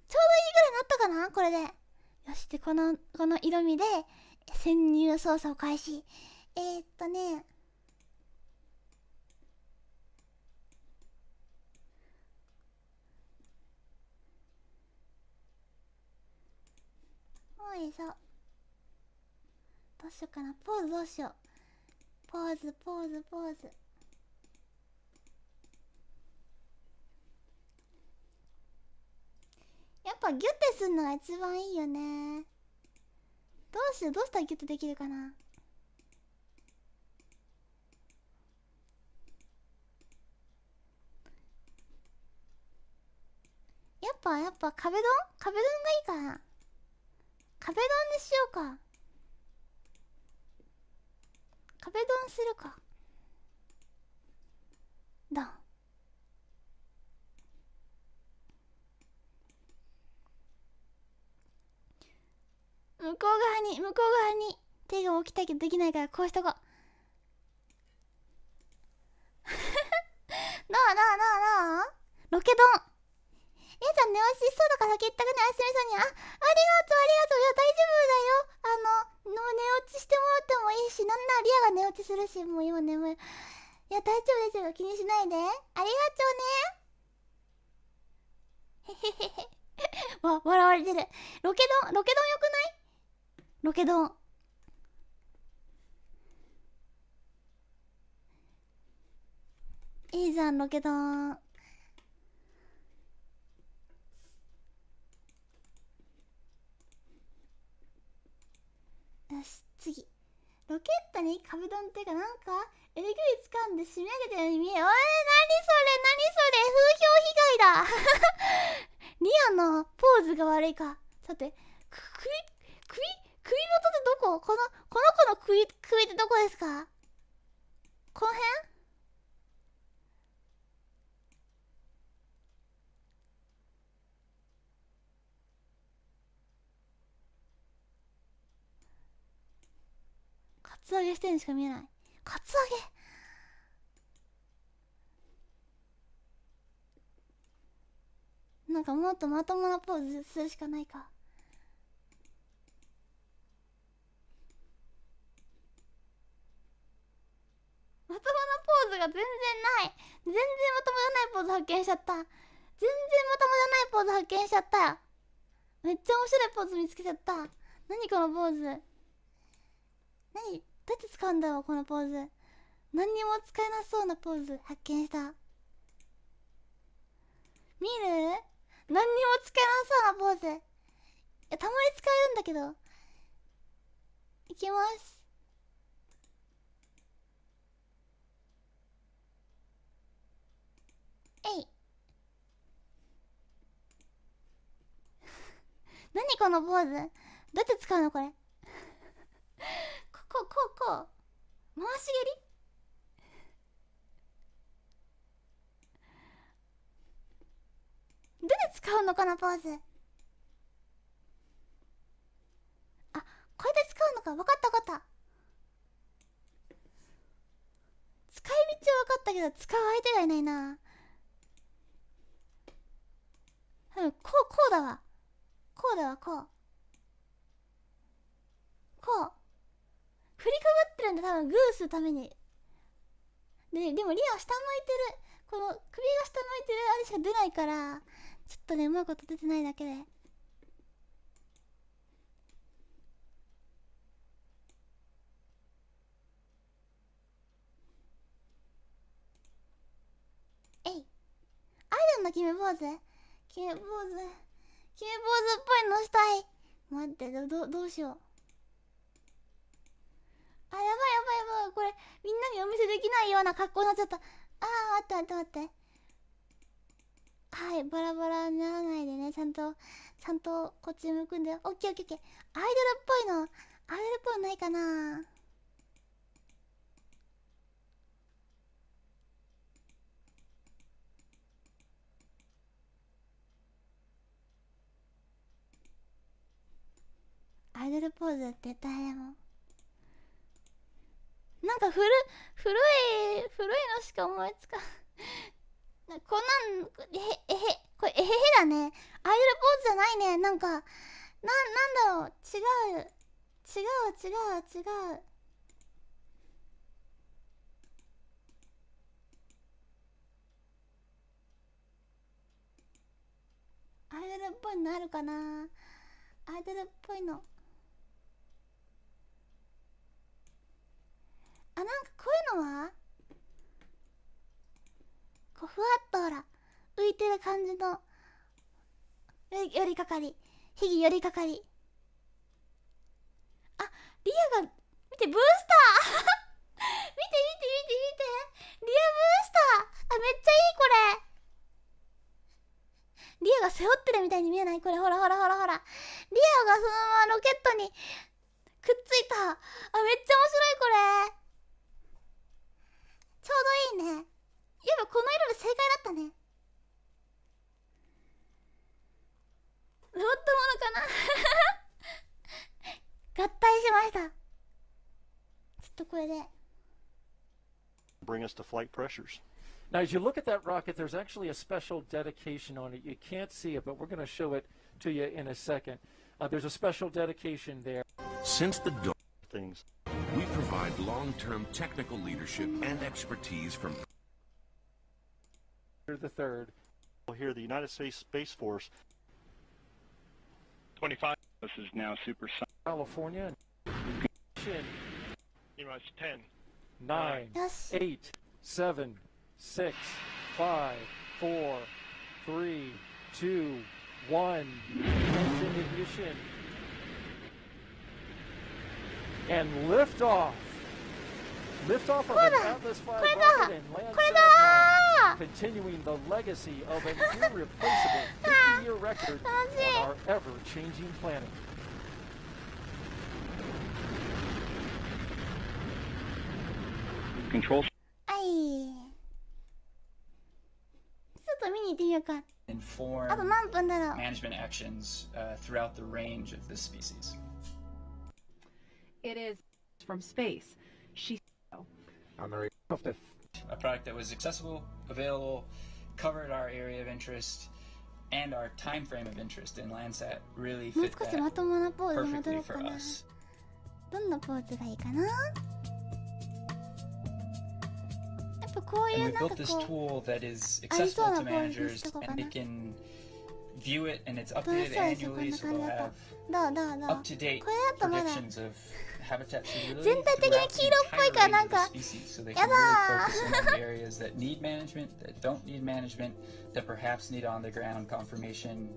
A: ちょうどいいぐらいになったかなこれで。よし、で、この色味で潜入操作を開始。よいしょ。どうしようかな。ポーズどうしよう。ポーズ。やっぱギュッてするのが一番いいよね。どうしたらギュッてできるかな。ぱ壁ドンがいいかな。壁ドンにしようか。壁ドンするか。ドン。向こう側に手が置きたいけどできないからこうしとこう。どうロケドン。Aさん寝落ちしそうだから先行ったくね。おやすみさんに。ありがとう。いや、大丈夫だよ。寝落ちしてもらってもいいし、なんならリアが寝落ちするし、もう今眠い。いや、大丈夫。気にしないで。ありがとうね。へへへへ。笑われてる。ロケドンよくない？ロケドン。いいじゃん、ロケドン。よし、次。ロケットに壁ドンっていうか、なんかえぐい掴んで締め上げたように見え。おい、何それ風評被害だ。リアのポーズが悪いか。さて、首元ってどこ？この子の首ってどこですか？この辺？カツアゲしてるにしか見えない。カツアゲ？なんかもっとまともなポーズするしかないか。まともなポーズが全然ない。全然まともじゃないポーズ発見しちゃった。全然まともじゃないポーズ発見しちゃった。めっちゃ面白いポーズ見つけちゃった。何このポーズ。どうやって使うんだろうこのポーズ。何にも使えなそうなポーズ発見した。見る？何にも使えなそうなポーズ。いや、たまに使えるんだけど。いきます。えい。何このポーズ。どうやって使うのこれ。こう。回し蹴り？どうやって使うのこのポーズ。あ、これで使うのか。わかった。使い道は分かったけど使う相手がいないな。こうだわ。振りかぶってるんだ、多分グーするために。でもリアは下向いてる。この首が下向いてるあれしか出ないから、ちょっとね、うまいこと出てないだけで。えい。アイドルの決めポーズっぽいのしたい。待って、どうしよう。あ、やばい。これ、みんなにお見せできないような格好になっちゃった。待って。はい、バラバラにならないでね。ちゃんとこっち向くんだよ。オッケー。アイドルっぽいのないかな。アイドルポーズって誰も。なんか古いのしか思いつかん。これえへへだね。アイドルポーズじゃないね。なんだろう。違う。アイドルっぽいのあるかな。アイドルっぽいの。なんかこういうのはこうふわっとほら浮いてる感じの寄りかかり、ひぎ寄りかかり。リアが見て、ブースター見てリアブースター。めっちゃいいこれ。リアが背負ってるみたいに見えない？これほらほらほらほら。リアがそのままロケットにくっついた。あ、めっちゃ面白いこれ。ちょうどいいね。やっぱこの色で正解だったね。ロボットものかな合体しました。ちょっとこれで。
F: Bring us to flight pressures.
E: Now, as you look at that rocket, there's actually a special dedication on it. You can't see it, but we're going to show it to you in a second. There's a special dedication there.
B: Since the dawn,
F: Things.
B: we provide long-term technical leadership and expertise from
E: The third.
F: Here, the United States Space Force.
G: 25. This is now super.
E: California.
G: Rush 10.
E: 9, 8, 7, 6, 5, 4, 3, 2, 1. Engine ignition. And liftoff. Liftoff of an AtlasV rocket and Landsat 9, continuing the legacy of an irreplaceable 50-year record on our ever-changing planet.
G: Control.
A: はい。ちょっと見に行ってみようか。
I: inform
A: あと何分だろう。
I: management actions throughout the range of this species.
C: It is from space.
I: A product that was accessible, available, covered our area of interest, and our time frame of interest in Landsat really
A: もう
I: fit
A: 少し
I: that
A: まともなポーズ戻ろ
I: perfectly
A: うか
I: for
A: な。
I: us.
A: どんなポーズがいいかな。やっぱこうい
I: And
A: う
I: we
A: なん
I: built
A: か
I: this
A: こ
I: tool that is
A: うありそう
I: accessible
A: な
I: to
A: ポーズに
I: managers
A: しとこうか
I: and
A: な。
I: they can view it and it's
A: 楽し
I: updated
A: そうでしょこん
I: annually,
A: な
I: so
A: 感じ
I: they'll
A: だ
I: have
A: と。どうどうどう。
I: up-to-date
A: これだとまだ
I: predictions of habitat suitability
A: 全体的に
I: throughout
A: 黄
I: the
A: 色っぽいから
I: entire
A: なん
I: range
A: か
I: of the species, so they
A: や
I: can
A: だ
I: really focus in on the areas that need management, that don't need management, that perhaps need on-the-ground confirmation.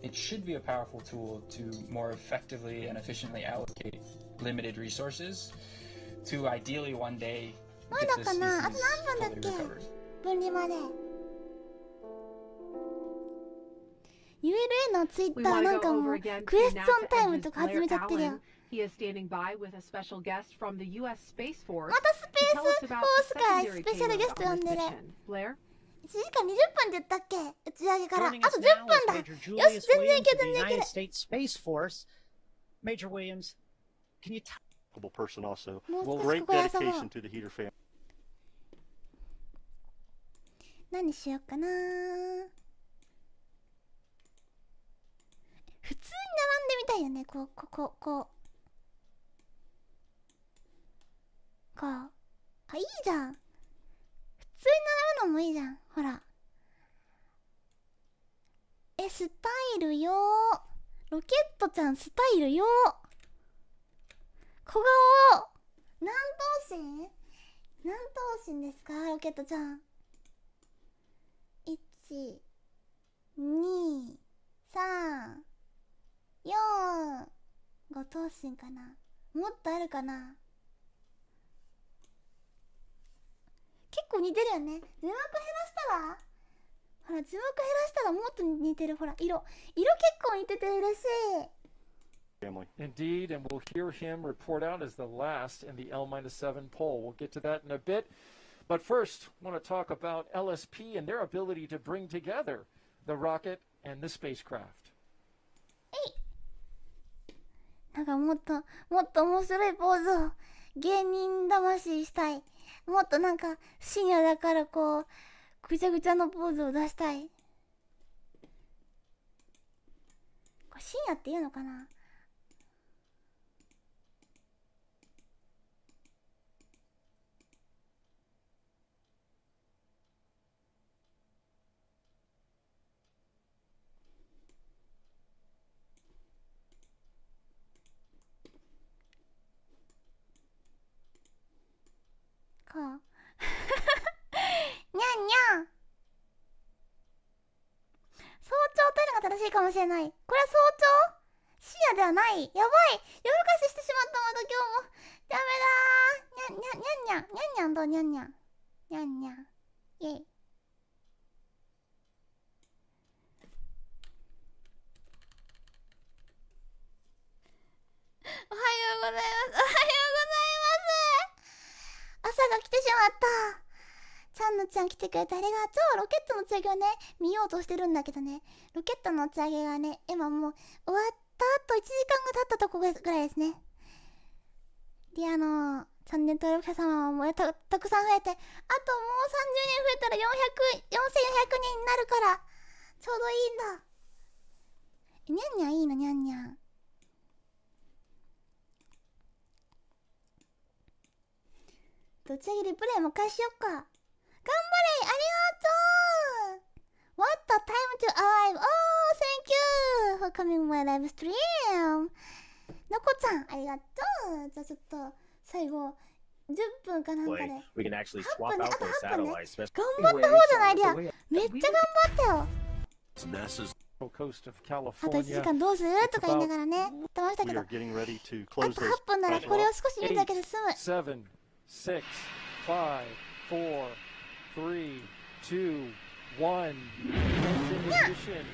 I: It should be a powerful tool to more effectively and efficiently allocate limited resources to ideally one day
A: ま
I: get
A: だ
I: this
A: かな。あと
I: species
A: 何分だっ
I: fully
A: け
I: recovered.
A: 分離まで。ULA のツイッ
C: We
A: ター
C: want
A: な
C: to
A: んか
C: go
A: も
C: over
A: う
C: again
A: クエ
C: to
A: スチョン
C: NASA
A: タイム
C: and
A: と
C: his
A: か始
C: Blair
A: めちゃってるよ。
C: Allen. He is standing by with a special guest from the U.S. Space Force
A: またスペ
C: to
A: ー
C: tell us
A: スフォ
C: about
A: ー
C: the
A: スからス
C: secondary
A: ペシャルゲ
C: payload
A: スト
C: on
A: 呼ん
C: this
A: でる。
C: mission. Blair?
A: 1時間20分って言ったっけ打ち上げから。あ
U: Joining
A: と
U: us
A: 10
U: now
A: 分
U: is
A: だ。
U: Major
A: よし、
U: Julius
A: 全然い
U: Williams
A: け
U: of
A: る
U: the
A: 全然いけ
U: United
A: る。
U: States Space Force. Major Williams, can you tell
F: Person also.
A: もう少し
F: Great
A: ここで遊ぼう。
F: dedication to the Heater family.
A: 何しようかな。普通に並んでみたいよね。こう。あ、いいじゃん。普通に並ぶのもいいじゃん。ほら。スタイルよー。ロケットちゃんスタイルよー。小顔。何頭身？何頭身ですかロケットちゃん。1、2、3、4、5頭身かな。もっとあるかな。結構似てるよね。字幕減らしたらほら、字幕減らしたらもっと似てる。ほら、色結構似てて嬉しい。
E: Indeed, and we'll hear him report out as the last in the L-7 poll. We'll get to that in a bit. But first, I want to talk about LSP and their ability to bring together the rocket and the spacecraft.
A: なんかもっと面白いポーズを芸人魂したい。もっとなんか深夜だからこうぐちゃぐちゃのポーズを出したい。これ深夜って言うのかな。こうにゃんにゃん。早朝というのが正しいかもしれない。これは早朝？深夜ではない。やばい、夜更かししてしまったまた今日も。ダメだー。にゃんにゃんどうにゃんにゃん。にゃんにゃんイェイ。ちゃん来てくれてありがとう。ロケットの打ち上げをね、見ようとしてるんだけどね、ロケットの打ち上げがね、今もう終わった後1時間が経ったとこぐらいですね。で、チャンネル登録者様はもうたくさん増えて、あともう30人増えたら4400人になるから、ちょうどいいんだ。にゃんにゃんいいの、にゃんにゃん。打ち上げリプレイも返しよっか。頑張れ、ありがとう。 What a time to arrive. Oh, thank you for coming my live stream. のこちゃん、ありがとう。じゃあちょっと最後10分かなんかで
J: We can actually swap out those satellites.
A: 頑張った方じゃないりゃ。めっちゃ頑張ったよ。あと1時間どうするとか言いながらね言ってましたけど、あと8分ならこれを少し見るだけで済む。
E: 7 6 5 4 3 2 1 ignition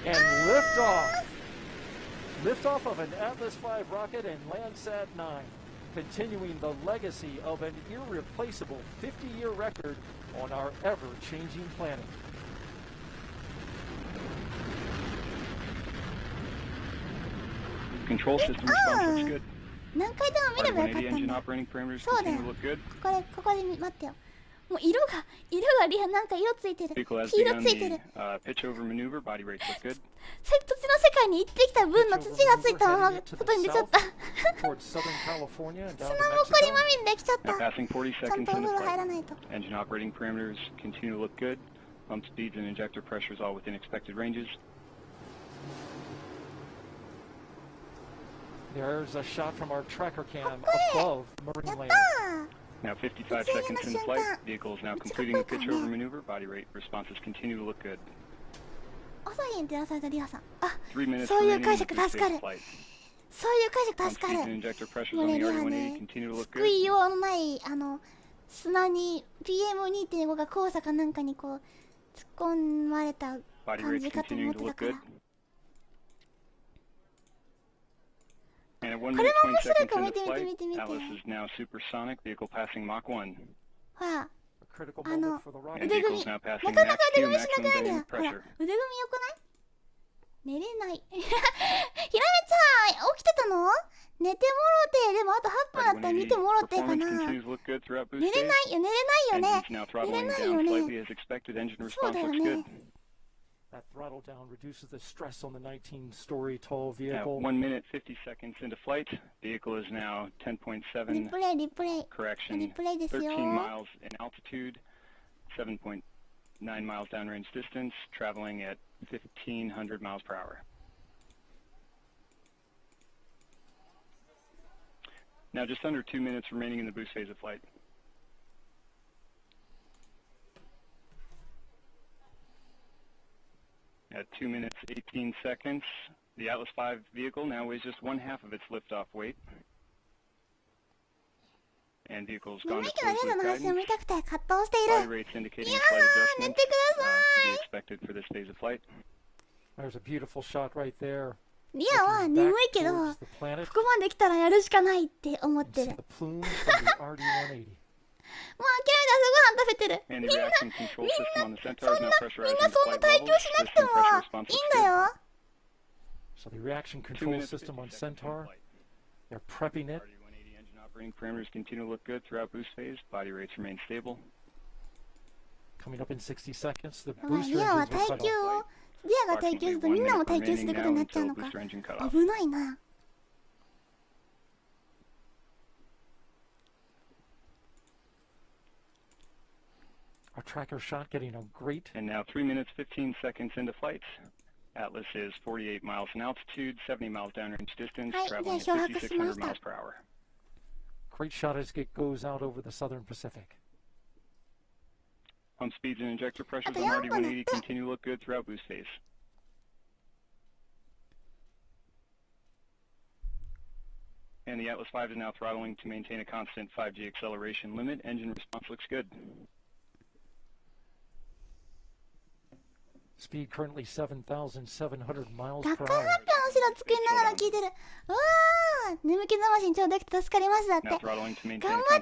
E: and lift off. Lift off of an Atlas V rocket and Landsat 9, continuing the legacy of an irreplaceable 50-year record on our ever-changing planet.
G: Control system response looks good.
A: 何回でも見ればよかったん
G: engine
A: だ。
G: operating parameters
A: そうだよ。
G: continue to look good.
A: ここで待ってよ。もう色がなんか色ついてる。
G: Vehicle has
A: 黄色
G: begun
A: ついてる。
G: the pitch over maneuver. Body rates look good.
A: 土地の世界に行ってきた分の土がついたまま外に出ちゃった。砂ぼこりまみれできちゃった。
G: Now passing 40
A: ちゃん
G: seconds
A: とお
G: into
A: 風呂入
G: flight.
A: らないと。
G: Engine operating parameters continue to look good. Pump speeds and injector pressures all within expected ranges.
E: There's a shot from our tracker cam above Marine Lane.
G: Now 55 seconds into flight. Vehicle is now completing the pitch over maneuver. Body rate responses continue to look good.
A: 朝日に照らされたリアさん。あ、
G: 3 minutes
A: そういう
G: remaining
A: 解
G: in
A: 釈
G: the
A: 助かる。
G: flight.
A: そういう解釈
G: Pump
A: 助か
G: speeds
A: る。
G: and injector pressures
A: も
G: on
A: う
G: the
A: ね、リア
G: RD-180
A: ね、
G: continue to look
A: 救い
G: good.
A: ようのない砂に PM2.5 が黄砂かなんかにこう突っ込まれた
G: Body
A: 感
G: rates
A: じかと思
G: continue
A: って
G: to
A: た
G: look
A: から。
G: good. And at 1
A: これ
G: minute
A: も面
G: 20
A: 白い
G: seconds
A: から見
G: into
A: て見て
G: flight,
A: 見て見て。
G: Atlas is now supersonic. Vehicle passing Mach 1.
A: ほら、
E: Critical
A: 腕
E: moment for the
G: 腕
E: rocket.
A: 組
G: Vehicle's now
A: な
G: passing
A: かなか
G: Mach
A: 腕
G: 2
A: 組みしなくないんだよ。
G: maximum
A: ほら、
G: dynamic
A: 腕組み
G: pressure.
A: よくない寝れない。ひらめちゃん、起きてたの？寝てもろて、でもあと8分だったら見てもろてか
G: Performance
A: な。
G: continues to look good throughout
A: 寝
G: boost
A: れ
G: phase.
A: ないよ、寝れないよね。
G: Engines now
A: 寝
G: throttling
A: れないよ
G: down
A: ね。
G: slightly as expected. Engine
A: そう
G: response
A: だよ
G: looks good.
A: ね。
E: That throttle down reduces the stress on the 19-story tall
G: At
E: vehicle.
G: 1 minute 50 seconds into flight, vehicle is now
A: リ
G: 10.7
A: プレイ、リプレイ。
G: correction,
A: リプレイですよ。
G: 13 miles in altitude, 7.9 miles downrange distance, traveling at 1,500 miles per hour. Now just under 2 minutes remaining in the boost phase of flight. At 2 minutes 18 seconds, the Atlas V vehicle now weighs just 1/2 of its liftoff weight. And vehicle's
A: 眠
G: gone
A: い
G: to
A: けど
G: close
A: リア
G: loop
A: の話
G: guidance.
A: を見たくて葛藤してい
G: Body
A: る。
G: rates indicating
A: いや
G: a slight
A: ー、寝
G: adjustment
A: てくだ
G: to
A: さ
G: be
A: い。
G: expected for this phase of flight.
E: There's a beautiful shot right there.
A: リアは眠いけど、こ
E: Towards the planet.
A: こまで来たらやるしかないって思って
E: See
A: る。
E: the plume from the RD-180.
A: もう諦めた、朝ごはん食べてる。
G: And
A: み
G: the
A: んな、
G: reaction control system on the Centaur is now
A: みん
G: pressurizing
A: な
G: the
A: そんな
G: flight
A: 耐
G: levels.
A: 久しなくて
G: System
A: も
G: pressure
A: い
G: response
A: いん
G: looks
A: だ
G: good.
A: よ。
E: So the reaction
G: 2
E: control
G: minutes,
E: system
G: 50
E: on
G: seconds into
E: Centaur,
G: flight.
E: they're prepping it.
G: RD-180 engine operating parameters continue to look good throughout boost phase. Body rates remain stable.
E: Coming up in 60 seconds, the
A: ほら、
E: booster
A: リアは
E: engines will
A: 耐
E: cut
A: 久
E: off.
A: を、リアが耐久するとみんなも耐久することになっちゃうのか。
G: booster engine cutoff.
A: 危ないな。
E: Our tracker shot getting a great
G: And now 3 minutes 15 seconds into flight. Atlas is 48 miles in altitude, 70 miles downrange distance,
A: はい、
G: traveling
A: で、
G: at
A: 漂白しま
G: 5,600
A: した。
G: miles per hour.
E: great shot as it goes out over the southern Pacific.
G: Pump speeds and injector pressures
A: あと
G: on
A: 4分だっ
G: RD-180
A: て。
G: continue to look good throughout boost phase. And the Atlas V is now throttling to maintain a constant 5G acceleration limit. Engine response looks good.
E: Speed currently 7,700 miles
A: 学
E: per
A: 会
E: hour.
A: 発表のしろ作りながら聞いてる。わー、眠気覚ましにちょうどよくて助かりますだって。頑張っ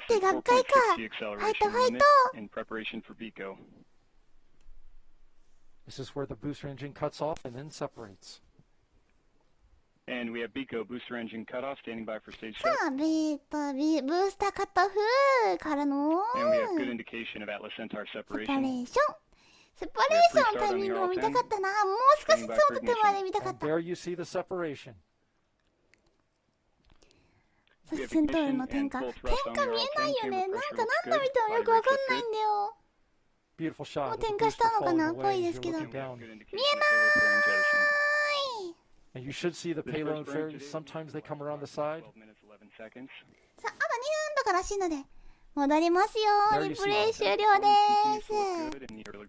A: て学会か。ファイトファイト。
E: This is where the booster engine cuts off and then separates.
G: And we have BECO booster engine cutoff standing by for stage
A: さあ、ブースターカットオフからの
G: And we have good indication of Atlas Centaur
A: セ
G: separation.
A: パレーション。セパレーションのタイミングを見たかったな。もう少しちょっと手前で見たかっ
E: And
A: た。
E: there you see the separation.
A: そしてセントールの点火。点火見えないよね。なんか何度見てもよくわかんないんだよ。
E: Beautiful shot.
A: もう点火したのかなっぽいですけど。見えなーい。
E: And you should see the payload fairies. Sometimes they come around the side.
A: さあ、あと2分とからしいので戻りますよ。リプレイ終了です。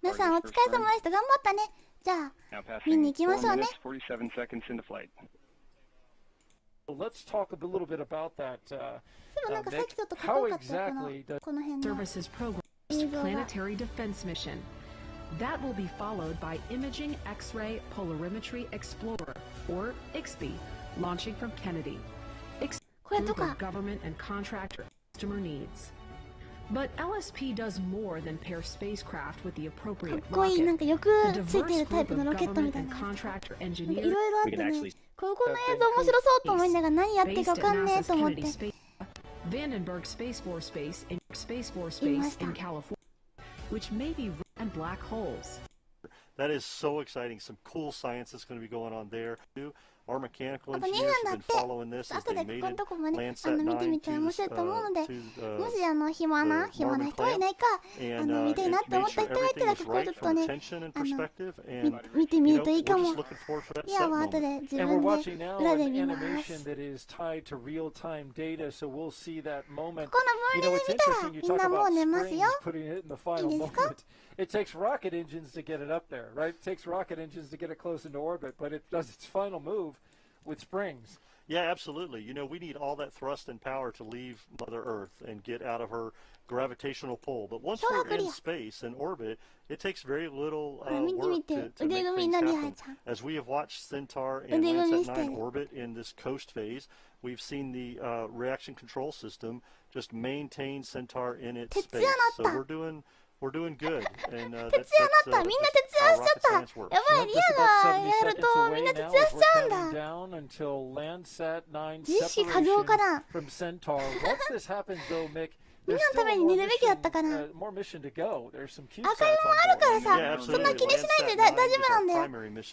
A: 皆さんお疲れ様でした。頑張ったね。じゃあ見に行きましょうね。
E: Let's talk a little bit about that.
A: でもなんかさっきちょっとかっこよかったよ、この辺の
H: Services Program Planetary Defense Mission. That will be followed by Imaging X-ray Polarimetry Explorer, or IXPE, launching from Kennedy. IXPE of government and contractor customer needs. But LSP does more than pair spacecraft with the appropriate
A: かっこいい、なん
H: rocket.
A: かよく
H: The
A: ついて
H: diverse
A: るタイ
H: group
A: プの
H: of
A: ロケットみ
H: government
A: たい
H: and
A: な。
H: contractor
A: なんか
H: engineers
A: いろいろあってね、この映像面白そうと思いながら何やっていいか分かんねえと思って。
H: Vandenberg Space Force Base and Space Force Base in California, which may be red and black holes.
F: That is so exciting. Some cool science that's going to be going on there. Our mechanical engineers have been following this as they made it Landsat 9 to
A: 面白いと思うので、もし暇な人はいないか、見たいなって思った人がいたらここちょっとね、見てみるといいかも。いや、もう後で自分で裏で見ます。ここの分離で見たらみんなもう寝ますよ。いいですか
E: ？It takes rocket engines to get it up there, right? It takes rocket engines to get it close into orbit, but it does its final move with springs.
F: Yeah, absolutely. You know, we need all that thrust and power to leave Mother Earth and get out of her gravitational pull. But once we're in space and orbit, it takes very little work to make things happen. As we have watched Centaur and Landsat 9 orbit in this coast phase, we've seen the reaction control system just maintain Centaur in its space. So we're doing good. And that's how rocket science works.
A: やばい、リアがやるとみんな徹夜しちゃうんだ。実識過剰かな。みんなのために寝るべきだったかな。アーカイブもあるからさ、そんな気にしないで大丈夫なんだよ。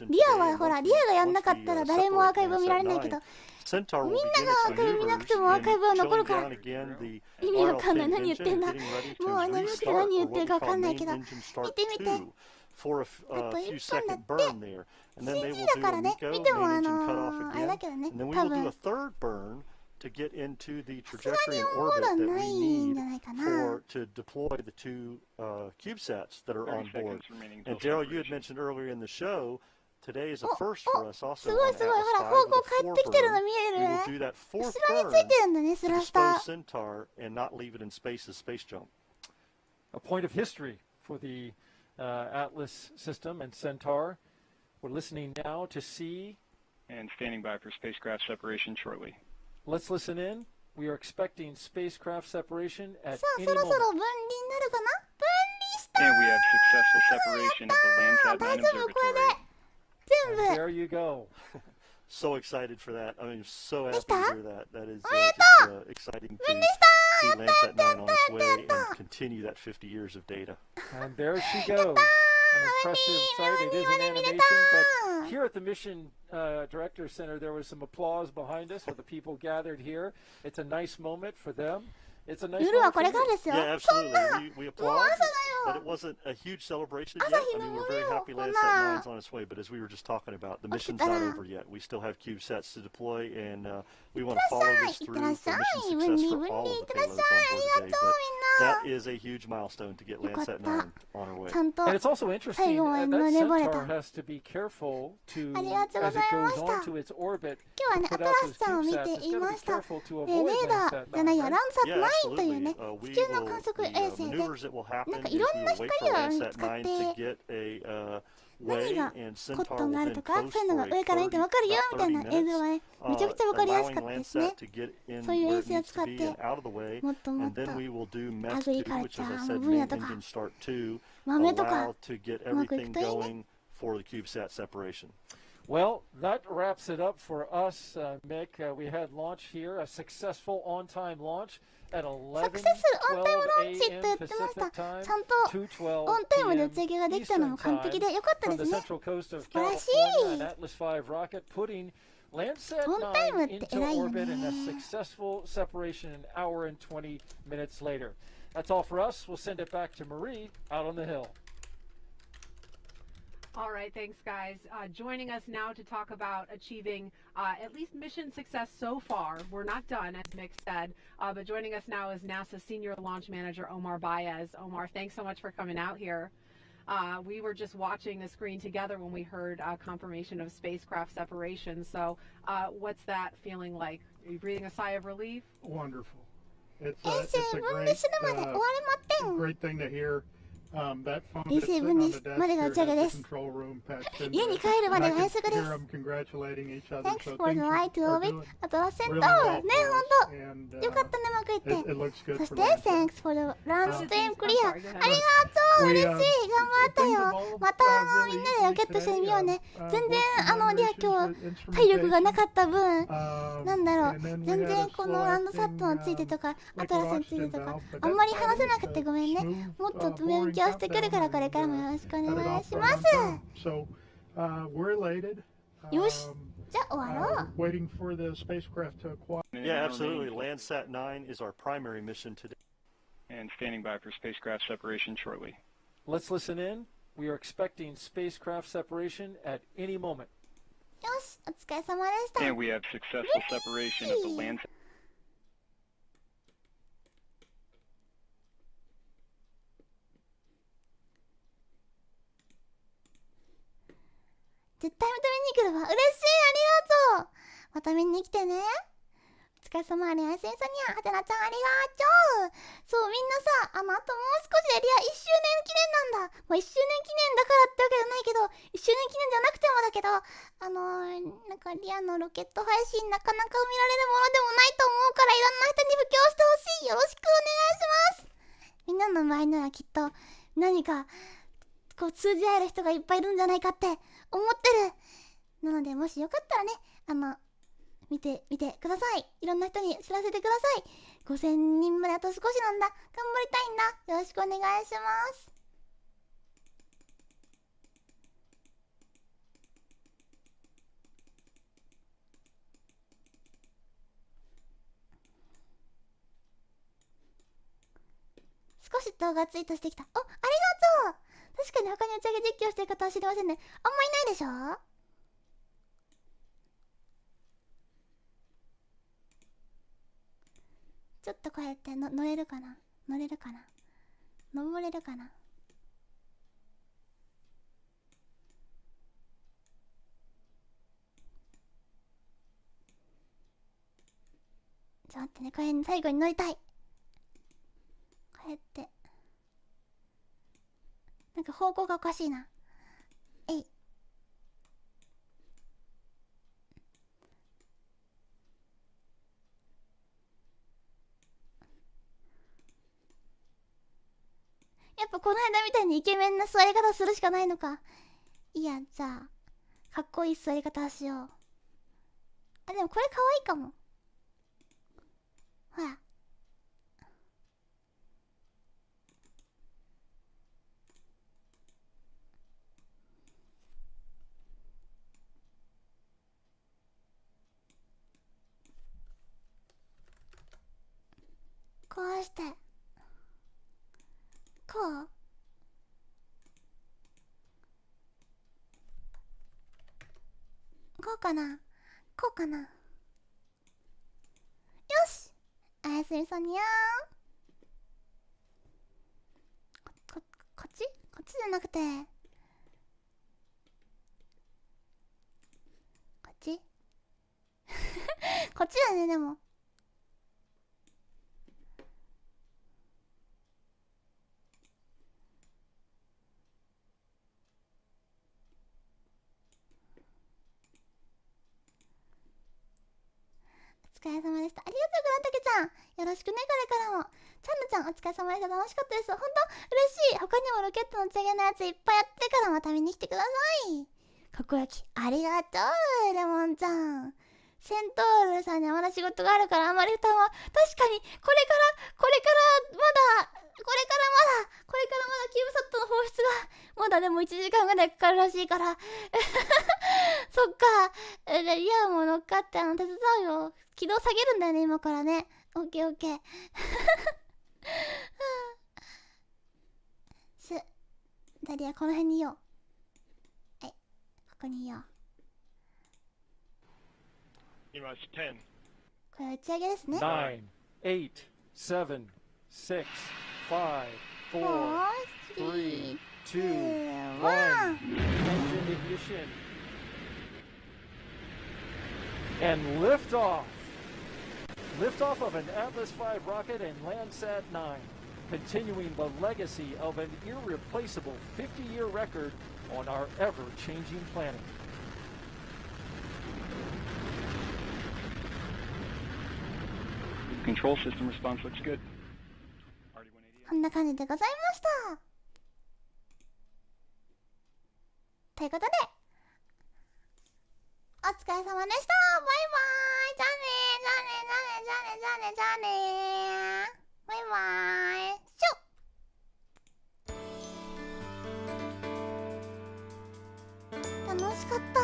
A: リアはほら、リアがやんなかったら誰もアーカイブ見られないけど、みんながアーカイブ見なくてもアーカイブは残るから。意味わかんない。何言ってんだ。もう眠くて何言ってるかわかんないけど、見て見て。
F: for a few second burn there, and then they will do a MECO main engine cut off again, and then we will do a third burn to get into the trajectory and orbit that we need to deploy the two CubeSats that are on board. And Daryl, you had mentioned earlier in the show, today is a first for us also on Atlas V with a 4 burn. We will do that fourth burn to dispose Centaur and not leave it in space as space junk.
E: A point of history for the Atlas system and Centaur. We're listening now to see
G: and standing by for spacecraft separation shortly.
E: Let's listen in. We are expecting spacecraft separation at
A: さあ、そろそろ分離になるかな？分離した。
G: And we have successful separation at the Landsat 9 Observatory.
A: 全部。
E: There you go.
F: So excited for that. I mean, so happy to hear that. That is just exciting to see Landsat 9 on its way and continue that 50 years of data.
E: And there she goes. An impressive sight. It is an animation, but here at the Mission Director Center, there was some applause behind us for the people gathered here. It's a nice moment for them. It's a nice moment for you.
F: Yeah, absolutely. We applaud, but it wasn't a huge celebration yet. I mean, we're very happy Landsat 9's on its way, but as we were just talking about, the mission's not over yet. We still have CubeSats to deploy, and we want to follow this through for mission success for all of the payloads on board today. But that is a huge milestone to get Landsat 9 on our way.
E: And it's also interesting that Centaur has to be careful to, as it goes on to its orbit, to put out those CubeSats. It's got to be careful to avoid Landsat 9.
A: というね、地球の観測衛星で、なんかいろんな光を使って、
F: way,
A: が
F: and
A: コッ
F: Centaur
A: トン
F: will
A: がある
F: then
A: とか、
F: coast
A: そういうのが
F: for a
A: 上から見てわかるよみたい
F: 30
A: な映像がね、めちゃくちゃわかりやす
F: allowing
A: かったですね。
F: Landsat to get in
A: そういう
F: where
A: 衛
F: it
A: 星を
F: needs
A: 使
F: to
A: っ
F: be
A: て
F: and out of the way,
A: もっともっ
F: and
A: と
F: then we will do
A: ア
F: MESS
A: グリ
F: 2,
A: カル
F: which
A: チャ
F: as I
A: ー
F: said,
A: の分野
F: main
A: とか
F: engine start 2,
A: 豆とか
F: allow to get
A: うまくいく
F: everything
A: といいね。
F: going for the CubeSat separation.
E: Well, that wraps it up for us, Mick. We had launch here, a successful on-time launch at
A: サクセスオンタイムローンチって
E: 11:12
A: 言
E: a.m.
A: ってました。
E: Pacific time,
A: ちゃんとオンタイムで打ち上げができたのも完璧で良かったで
E: from
A: す
E: the
A: ね。
E: central coast of
A: 素晴らし
E: California,
A: い。
E: an AtlasV rocket putting Landsat
A: オンタイム
E: 9
A: って
E: into
A: 偉いよ
E: orbit and a
A: ね。
E: successful separation an hour and 20 minutes later. That's all for us. We'll send it back to Marie out on the hill.
C: All right, thanks, guys. Joining us now to talk about achieving at least mission success so far. We're not done, as Mick said, but joining us now is NASA Senior Launch Manager Omar Baez. Omar, thanks so much for coming out here. We were just watching the screen together when we heard confirmation of spacecraft separation. So what's that feeling like? Are you breathing a sigh of relief?
V: Wonderful. It's
A: 衛
V: a,
A: 星
V: it's a
A: 分離するまで終わりまってん。
V: great thing to hear. That phone
A: 衛
V: that's
A: 星
V: sitting
A: 分
V: on
A: 離
V: the desk
A: までが
V: here
A: 打ち上げ
V: has
A: で
V: the
A: す。
V: control room patched in
A: 家に
V: there.
A: 帰るま
V: And
A: で
V: I
A: が
V: can
A: 遠足で
V: hear
A: す。
V: them congratulating each other.
A: Thanks
V: So
A: for the
V: things
A: light to
V: are
A: orbit
V: doing
A: アトラスセン
V: really
A: ター。
V: well
A: ね、
V: for us.
A: ほん
V: And
A: と。よかったね、うまくいって。
V: it looks
A: そ
V: good
A: し
V: for
A: て、
V: Landsat.
A: Thanks for the Launch Stream Clear. ありがとう、
V: We,
A: 嬉しい、頑張ったよ。またみんなでロケットしてみようね。全然リハ今日体力がなかった分、なんだろう、全然このランドサットのついてとか、アトラスについてとか、あんまり話せなくてごめんね。もっと勉強してくるからこれからもよろしくお願いします。
V: So, we're elated.
A: よし、じゃあ終わろう。
V: Waiting for the spacecraft to acquire.
F: Yeah, absolutely. Landsat 9 is our primary mission today.
G: And standing by for spacecraft separation shortly.
E: Let's listen in. We are expecting spacecraft separation at any moment.
A: よし、お疲れ様でした。
G: And we have successful separation of the Landsat.
A: 絶対また見に来るわ。嬉しい、ありがとう。また見に来てね。お疲れ様、ありがとう。はてなちゃん、ありがとう。そう、みんなさ、あともう少しで1周年記念なんだ。まあ、1周年記念だからってわけじゃないけど、1周年記念じゃなくてもだけど、なんかリアのロケット配信なかなか見られるものでもないと思うから、いろんな人に布教してほしい。よろしくお願いします。みんなの場合ならきっと、何か、こう通じ合える人がいっぱいいるんじゃないかって思ってる。なのでもしよかったらね、見てください。いろんな人に知らせてください。5000人まであと少しなんだ。頑張りたいんだ。よろしくお願いします。少し動画ツイートしてきた。ありがとう。確かに他に打ち上げ実況してる方は知りませんね。あんまいないでしょ。ちょっとこうやって乗れるかな、乗れるかな、登れるかな。ちょっと待ってね、これ最後に乗りたい。こうやってなんか方向がおかしいな。えい。やっぱこの間みたいにイケメンな座り方するしかないのか。いいや、じゃあかっこいい座り方しよう。あ、でもこれ可愛いかも。ほら。こうしてこうこうかな、こうかな。よし、おやすみそにゃーん。こっちじゃなくてこっちこっちだね。でも疲れ様でした。ありがとう、グランタケちゃん。よろしくね、これからも。チャンヌちゃん、お疲れ様でした。楽しかったです。ほんと、嬉しい。他にもロケットの打ち上げのやついっぱいやってからまた見に来てください。かっこ焼き、ありがとう、レモンちゃん。セントールさんにはまだ仕事があるからあまり負担は、確かに、これからまだキューブサットの放出が、まだでも1時間ぐらいかかるらしいから。そっか。リアも乗っかって手伝うよ。軌道下げるんだよね、今からね。オッケーオッケー。ダリア、この辺にいよう。はい。ここにいよう。
F: 今、10.
A: これ打ち上げですね。
E: 9, 8, 7, 6, 5, 4, 3, 2, 1. Engine ignition. And liftoff. Liftoff of an AtlasV rocket and Landsat 9, continuing the legacy of an irreplaceable 50-year record on our ever-changing planet.
G: Control system response looks good.
A: こんな感じでございました。ということで、お疲れ様でした。バイバーイ。じゃあねー、じゃあねー、じゃあねー、じゃあねー、じゃあねー、じゃあねー。バイバーイ。楽しかったー。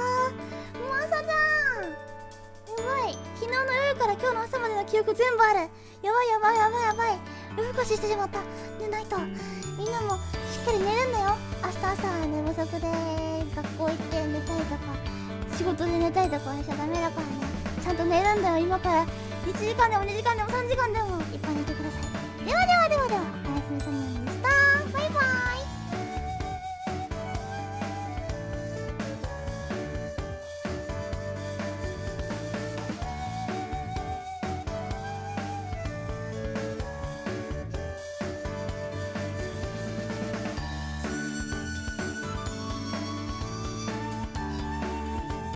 A: もう朝じゃん。やばい。昨日の夜から今日の朝までの記憶全部ある。やばいやばいやばいやばい。夜更かししてしまった。寝ないと。みんなもしっかり寝るんだよ。明日朝寝不足で学校行って寝たりとか、仕事で寝たりとかしちゃダメだからね。ちゃんと寝るんだよ。今から1時間でも2時間でも3時間でもいっぱい寝てください。ではでは。